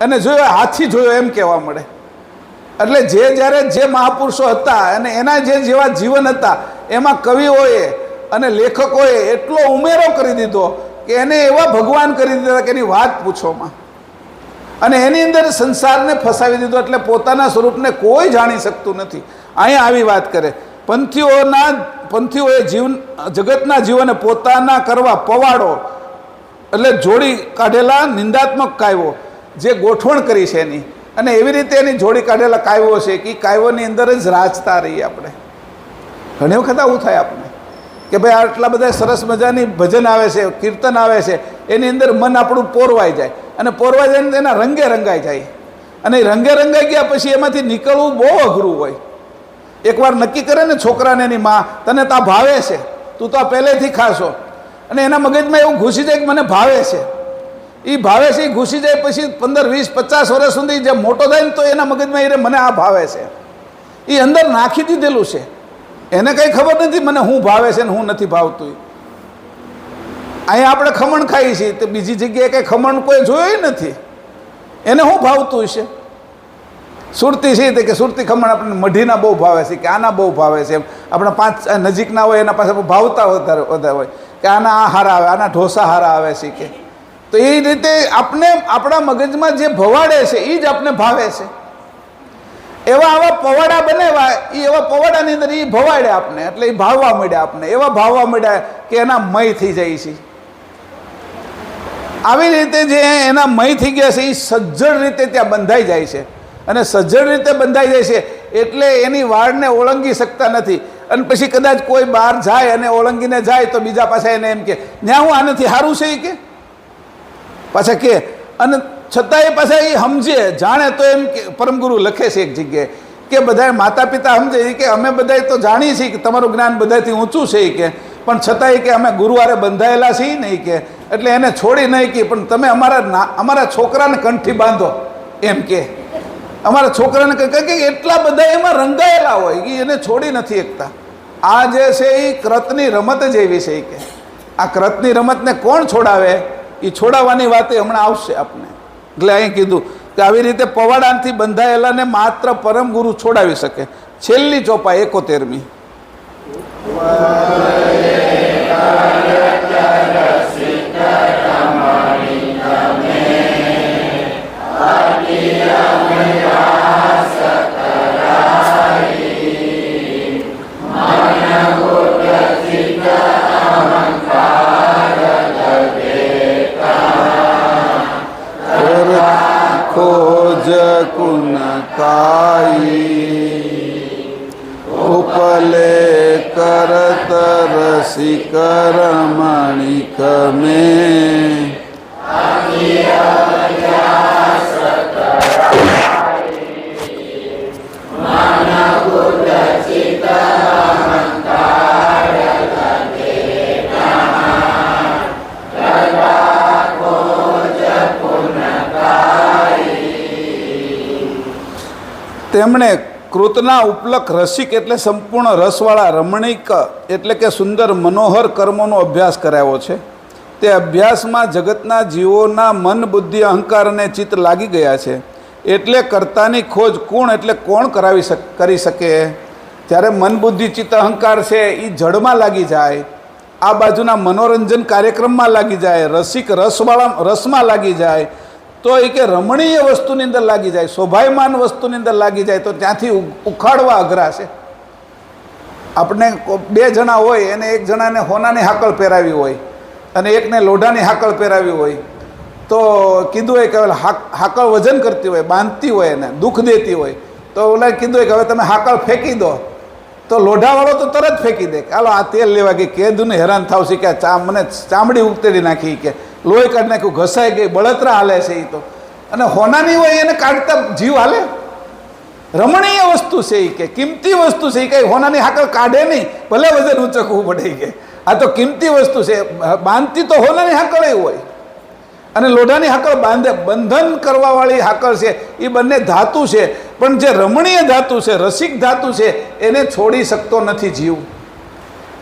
અને જોયું હોય હાથી જોયો એમ કહેવા મળે. એટલે જ્યારે જે મહાપુરુષો હતા અને એના જેવા જીવન હતા એમાં કવિઓએ અને લેખકોએ એટલો ઉમેરો કરી દીધો કે એને એવા ભગવાન કરી દીધા કે એની વાત પૂછોમાં. અને એની અંદર સંસારને ફસાવી દીધો, એટલે પોતાના સ્વરૂપને કોઈ જાણી શકતું નથી. અહીંયા આવી વાત કરે, પંથીઓએ જગતના જીવોને પોતાના કરવા પવાડો, એટલે જોડી કાઢેલા નિંદાત્મક કાવ્યો જે ગોઠવણ કરી છે એની, અને એવી રીતે એની જોડી કાઢેલા કાવ્યો છે કે કાવ્યોની અંદર જ રાચતા રહીએ આપણે. ઘણી વખત આવું થાય આપણે કે ભાઈ આટલા બધા સરસ મજાની ભજન આવે છે, કીર્તન આવે છે, એની અંદર મન આપણું પોરવાઈ જાય, અને પોરવાઈ જાય ને એના રંગે રંગાઈ જાય, અને રંગે રંગાઈ ગયા પછી એમાંથી નીકળવું બહુ અઘરું હોય. એકવાર નક્કી કરે ને છોકરાને એની માં, તને તો આ ભાવે છે, તું તો આ પહેલેથી ખાશો, અને એના મગજમાં એવું ઘૂસી જાય કે મને ભાવે છે. એ ભાવે છે એ ઘૂસી જાય પછી 15, 20, 50 વર્ષ સુધી જે મોટો થાય ને તો એના મગજમાં એ મને આ ભાવે છે, એ અંદર નાખી દીધેલું છે. એને કંઈ ખબર નથી મને શું ભાવે છે ને શું નથી ભાવતું. અહીંયા આપણે ખમણ ખાઈએ છીએ તો બીજી જગ્યાએ કંઈ ખમણ કોઈ જોયું નથી, એને શું ભાવતું હશે. સુરતી છે કે સુરતી ખમણ આપણને મઢીના બહુ ભાવે છે, કે આના બહુ ભાવે છે. એમ આપણે 5 નજીકના હોય એના પાસે ભાવતા વધારે હોય કે આના આ હારા આવે, આના ઢોસા હારા આવે છે કે. તો એ રીતે આપણે આપણા મગજમાં જે ભવાડે છે એ જ આપણે ભાવે છે. એવા આવા પવાડા બનાવ્યા, એ એવા પવાડાની અંદર એ ભવાડે આપણે, એટલે એ ભાવવા મળ્યા આપણે, એવા ભાવવા મળ્યા કે એના મય થઈ જાય છે. આવી રીતે જે એના મય થઈ ગયા છે એ સજ્જડ રીતે ત્યાં બંધાઈ જાય છે, અને સજ્જડ રીતે બંધાઈ જાય છે એટલે એની વાળને ઓળંગી શકતા નથી. અને પછી કદાચ કોઈ બહાર જાય અને ઓળંગીને જાય તો બીજા પાછા એને એમ કે ન્યા હું આનાથી સારું છે એ કે પાછા કે, અને છતાં એ પાછા એ સમજે જાણે તો એમ કે પરમગુરુ લખે છે એક જગ્યાએ કે બધા માતા પિતા સમજે કે અમે બધા તો જાણીએ છીએ કે તમારું જ્ઞાન બધાથી ઊંચું છે એ કે, પણ છતાંય કે અમે ગુરુવારે બંધાયેલા છીએ નહીં કે, એટલે એને છોડી નહીં કે પણ તમે અમારા છોકરાને કંઠી બાંધો એમ કે. અમારા છોકરાને કે એટલા બધા એમાં રંગાયેલા હોય કે એને છોડી નથી શકતા. આ જે છે એ કૃતની રમત જ એવી છે કે આ કૃતની રમતને કોણ છોડાવે, એ છોડાવવાની વાત હમણાં આવશે આપણે. એટલે અહીં કીધું કે આવી રીતે પવાડાથી બંધાયેલાને માત્ર પરમ ગુરુ છોડાવી શકે. છેલ્લી ચોપા 71મી. ખોજ કુન કાઈ ઉપલે કરત રસિક રમણીક મેં તેમણે કૃતના ઉપલક રસિક એટલે સંપૂર્ણ રસવાળા, રમણીક એટલે કે સુંદર મનોહર કર્મોનો અભ્યાસ કરાવ્યો છે. તે અભ્યાસમાં જગતના જીવોના મન, બુદ્ધિ, અહંકાર અને ચિત્ત લાગી ગયા છે. એટલે કર્તાની ખોજ કોણ એટલે કોણ કરી શકે. જ્યારે મન, બુદ્ધિ, ચિત્ત, અહંકાર છે એ જડમાં લાગી જાય, આ બાજુના મનોરંજન કાર્યક્રમમાં લાગી જાય, રસિક રસમાં લાગી જાય, તો એ કે રમણીય વસ્તુની અંદર લાગી જાય, શોભાયમાન વસ્તુની અંદર લાગી જાય તો ત્યાંથી ઉખાડવા અઘરા છે. આપણે 2 જણા હોય એને એક જણાને હોનાની હાકળ પહેરાવી હોય અને એકને લોઢાની હાકળ પહેરાવી હોય, તો કીધું હોય કે હાકળ વજન કરતી હોય, બાંધતી હોય એને દુઃખ દેતી હોય, તો ઓલા કીધું હોય કે હવે તમે હાકળ ફેંકી દો, તો લોઢાવાળો તો તરત ફેંકી દે કે હાલો આ તેલ લેવા ગઈ, કેદુને હેરાન થાવ છે કે મને ચામડી ઉકેડી નાખી, કે લોહી કાઢી નાખ્યું, ઘસાઈ ગઈ, બળતરા હાલે છે એ તો. અને હોનાની હોય એને કાઢતા જીવ હાલે? રમણીય વસ્તુ છે એ કે કિંમતી વસ્તુ છે એ કંઈ હોનાની હાકળ કાઢે નહીં, ભલે વજન ઊંચકવું પડે કે આ તો કિંમતી વસ્તુ છે. બાંધતી તો હોનાની હાકળ હોય અને લોઢાની હાકળ બાંધે, બંધન કરવાવાળી હાકળ છે. એ બંને ધાતુ છે, પણ જે રમણીય ધાતુ છે, રસિક ધાતુ છે, એને છોડી શકતો નથી જીવ.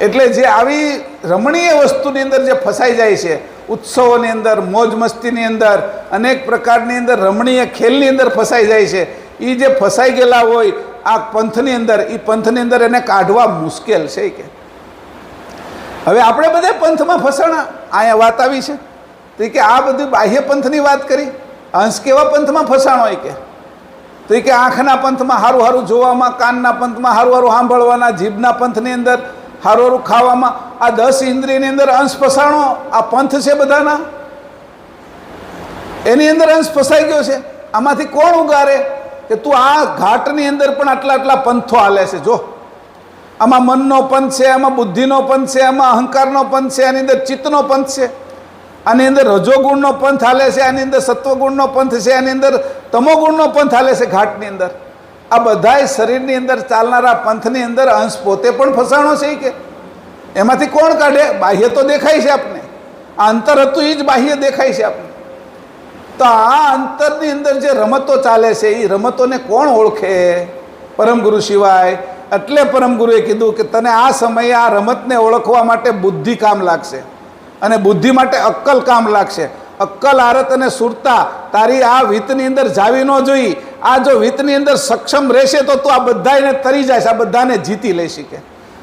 એટલે જે આવી રમણીય વસ્તુની અંદર જે ફસાઈ જાય છે, ઉત્સવોની અંદર, મોજ મસ્તીની અંદર, અનેક પ્રકારની અંદર રમણીય ખેલની અંદર ફસાઈ જાય છે, એ જે ફસાઈ ગયેલા હોય આ પંથની અંદર, એ પંથની અંદર એને કાઢવા મુશ્કેલ છે કે હવે આપણે બધા પંથમાં ફસાણા. અહીંયા વાત આવી છે તો કે આ બધું બાહ્ય પંથની વાત કરી. અંશ કેવા પંથમાં ફસાણો હોય તો કે આંખના પંથમાં સારું સારું જોવામાં, કાનના પંથમાં સારું સારું સાંભળવાના, જીભના પંથની અંદર સારું સારું ખાવામાં, આ 10 ઇન્દ્રિયની અંદર અંશ ફસાણો. આ પંથ છે બધાના, એની અંદર અંશ ફસાઈ ગયો છે. આમાંથી કોણ ઉગારે કે તું આ ઘાટની અંદર પણ આટલા આટલા પંથો હાલે છે. જો આમાં મનનો પંથ છે, આમાં બુદ્ધિનો પંથ છે, આમાં અહંકારનો પંથ છે, આની અંદર ચિત્તનો પંથ છે, આની અંદર રજોગુણનો પંથ હાલે છે, આની અંદર સત્વગુણનો પંથ છે, આની અંદર તમોગુણનો પંથ હાલે છે ઘાટની અંદર. આ બધાય શરીરની અંદર ચાલનારા પંથની અંદર અંશ પોતે પણ ફસાણો છે કે એમાંથી કોણ કાઢે? બાહ્ય તો દેખાય છે આપને, આ અંતર હતું એ જ બાહ્ય દેખાય છે આપને. તો આ અંતરની અંદર જે રમતો ચાલે છે એ રમતોને કોણ ઓળખે? પરમગુરુ સિવાય. એટલે પરમગુરુએ કીધું કે તને આ સમયે આ રમતને ઓળખવા માટે બુદ્ધિ કામ લાગશે અને બુદ્ધિ માટે અક્કલ કામ લાગશે. અક્કલ, આરત અને સુરતા તારી આ વિતની અંદર જાવી ન જોઈ. આ જો વિતની અંદર સક્ષમ રહેશે તો તું આ બધાને તરી જાય, આ બધાને જીતી લઈ શકે.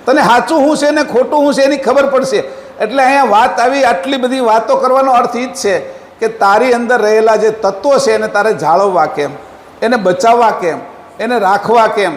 તને સાચું શું છે ને ખોટું શું છે એની ખબર પડશે. એટલે અહીંયા વાત આવી, આટલી બધી વાતો કરવાનો અર્થ એ જ છે કે તારી અંદર રહેલા જે તત્વો છે એને તારે જાળવવા કેમ, એને બચાવવા કેમ, એને રાખવા કેમ,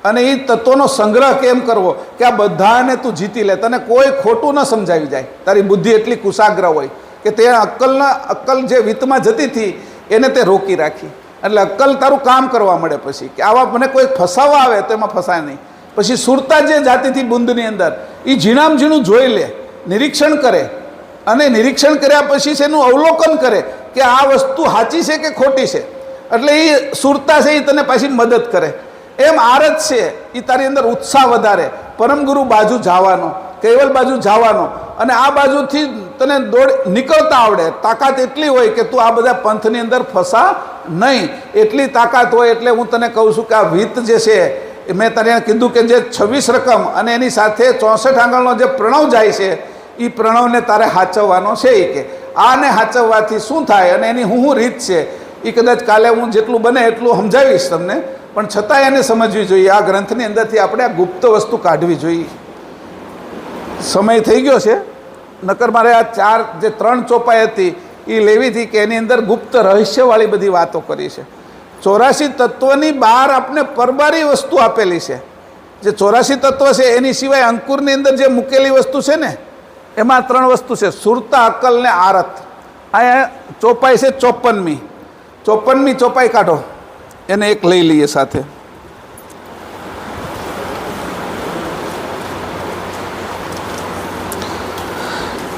અને એ તત્વોનો સંગ્રહ કેમ કરવો કે આ બધાને તું જીતી લે. તને કોઈ ખોટું ન સમજાવી જાય. તારી બુદ્ધિ એટલી કુશાગ્ર હોય કે તે અક્કલ જે વિતમાં જતી હતી એને તે રોકી રાખી. એટલે અક્કલ તારું કામ કરવા મળે પછી કે આવા મને કોઈ ફસાવા આવે તો એમાં ફસાય નહીં. પછી સુરતા જે જાતી હતી બુંદની અંદર, એ ઝીણામ ઝીણું જોઈ લે, નિરીક્ષણ કરે, અને નિરીક્ષણ કર્યા પછી એનું અવલોકન કરે કે આ વસ્તુ સાચી છે કે ખોટી છે. એટલે એ સુરતા છે એ તને પાછી મદદ કરે. એમ આરત છે એ તારી અંદર ઉત્સાહ વધારે, પરમગુરુ બાજુ જવાનો, કૈવલ બાજુ જવાનો, અને આ બાજુથી તને નીકળતા આવડે. તાકાત એટલી હોય કે તું આ બધા પંથની અંદર ફસા નહીં. એટલી તાકાત હોય. એટલે હું તને કહું છું કે આ વિત જે છે, મેં તને કીધું કે જે 26 રકમ અને એની સાથે 64 આંગળનો જે પ્રણવ જાય છે, એ પ્રણવને તારે સાચવવાનો છે. એ કે આને સાચવવાથી શું થાય અને એની હું રીત છે એ કદાચ કાલે હું જેટલું બને એટલું સમજાવીશ તમને, પણ છતાં એને સમજવી જોઈએ. આ ગ્રંથની અંદરથી આપણે આ ગુપ્ત વસ્તુ કાઢવી જોઈએ. સમય થઈ ગયો છે, નકર મારે આ 3 ચોપાઈ હતી એ લેવી હતી કે એની અંદર ગુપ્ત રહસ્યવાળી બધી વાતો કરી છે. 84 તત્વની બહાર આપણે પરબારી વસ્તુ આપેલી છે. જે 84 તત્વ છે એની સિવાય અંકુરની અંદર જે મૂકેલી વસ્તુ છે ને, એમાં 3 વસ્તુ છે: સુરતા, અક્કલ ને આરત. અહીંયા ચોપાઈ છે 54મી ચોપાઈ કાઢો, એને એક લઈ લઈએ સાથે.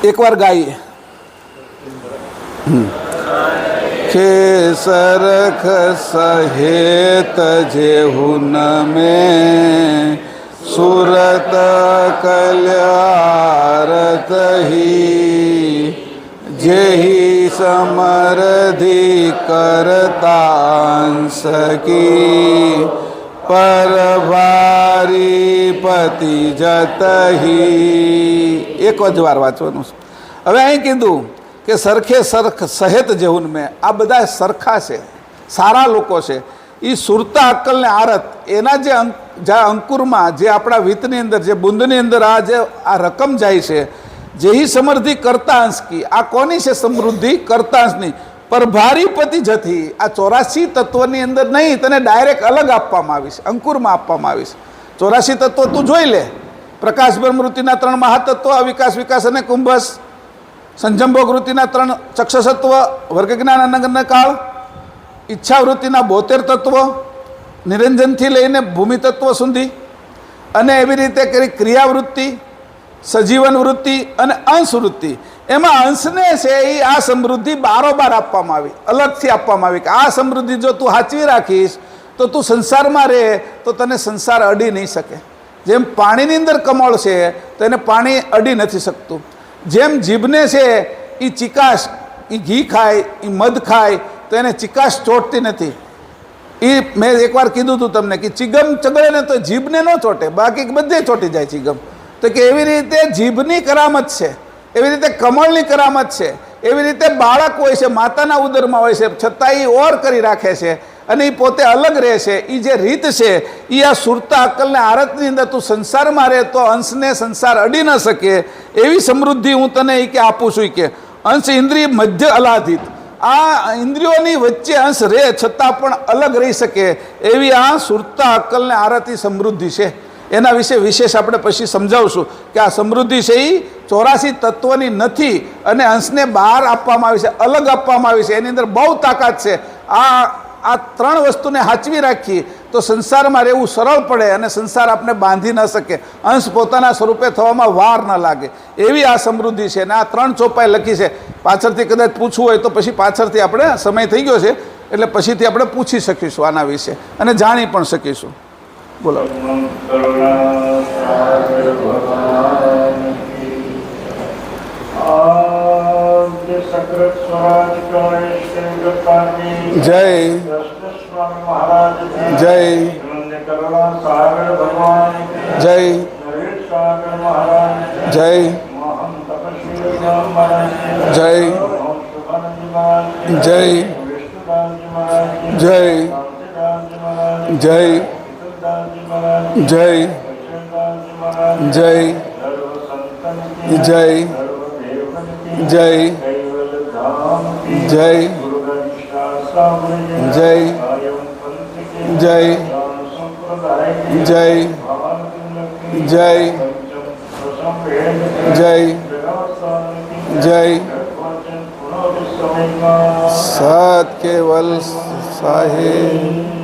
એકવાર ગાઈએ. કે સરખ સહેત જેહું મેં સુરત કલ્યારત હી જેહી સમરધિ કરતાંસ કી પરભારી પતિ જતહી. એક જ વાર વાંચવાનું છે. હવે અહીં કીધું કે સરખે સરખ સહેત જેવું મેં, આ બધા સરખા છે, સારા લોકો છે. એ સુરતા, અક્કલ ને આરત એના જે અંકુરમાં, જે આપણા વિતની અંદર, જે બુંદની અંદર આ જે આ રકમ જાય છે, જેહી સમૃદ્ધિ કરતા અંશ કી. આ કોની છે સમૃદ્ધિ? કરતા અંશની. પરભારી પતિ જતી. આ 84 તત્વની અંદર નહીં, તને ડાયરેક્ટ અલગ આપવામાં આવીશ, અંકુરમાં આપવામાં આવીશ. 84 તત્વ તું જોઈ લે. પ્રકાશ બ્રહ્મૃતિના 3 મહાતત્વ, અવિકાસ, વિકાસ અને કુંભસ. સંજંભોગ વૃત્તિના 3 ચક્ષસત્વ, વર્ગજ્ઞાન અનગન કાળ, ઈચ્છાવૃત્તિના 72 તત્વો, નિરંજનથી લઈને ભૂમિ તત્વ સુધી, અને એવી રીતે કરી ક્રિયાવૃત્તિ, સજીવન વૃત્તિ અને અંશ વૃત્તિ. એમાં અંશને છે એ આ સમૃદ્ધિ બારોબાર આપવામાં આવી, અલગથી આપવામાં આવી કે આ સમૃદ્ધિ જો તું સાચવી રાખીશ તો તું સંસારમાં રહે તો તને સંસાર અડી નહીં શકે. જેમ પાણીની અંદર કમળ છે તો એને પાણી અડી નથી શકતું. જેમ જીભને છે એ ચિકાશ, એ ઘી ખાય, એ મધ ખાય તો એને ચિકાશ ચોટતી નથી. એ મેં એકવાર કીધું હતું તમને કે ચિગમ ચગડે ને તો જીભને ન ચોટે, બાકી બધે ચોટી જાય ચિગમ. તો કે એવી રીતે જીભની કરામત છે, એવી રીતે કમળની કરામત છે, એવી રીતે બાળક હોય છે માતાના ઉદરમાં હોય છે છતાં એ ઓર કરી રાખે છે અને એ પોતે અલગ રહે છે. એ જે રીત છે એ આ સુરતા અક્કલને આરતની અંદર તું સંસારમાં રહે તો અંશને સંસાર અડી ન શકે એવી સમૃદ્ધિ હું તને એ કે આપું છું. કે અંશ ઇન્દ્રિય મધ્ય અલાધિત, આ ઇન્દ્રિયોની વચ્ચે અંશ રહે છતાં પણ અલગ રહી શકે એવી આ સુરતા અક્કલને આરતી સમૃદ્ધિ છે. એના વિશે વિશેષ આપણે પછી સમજાવશું કે આ સમૃદ્ધિ છે એ 84 તત્વની નથી અને અંશને બહાર આપવામાં આવી છે, અલગ આપવામાં આવી છે. એની અંદર બહુ તાકાત છે. આ 3 વસ્તુને સાચવી રાખીએ તો સંસારમાં રહેવું સરળ પડે અને સંસાર આપણે બાંધી ન શકે, અંશ પોતાના સ્વરૂપે થવામાં વાર ન લાગે એવી આ સમૃદ્ધિ છે. અને આ 3 ચોપાઈ લખી છે. પાછળથી કદાચ પૂછવું હોય તો પછી પાછળથી આપણે સમય થઈ ગયો છે એટલે પછીથી આપણે પૂછી શકીશું આના વિશે અને જાણી પણ શકીશું. બોલો. જય જય જય જય જય જય જય જય જય જય જય જય જય જય જય જય જય જય સત કેવલ સાહેબ.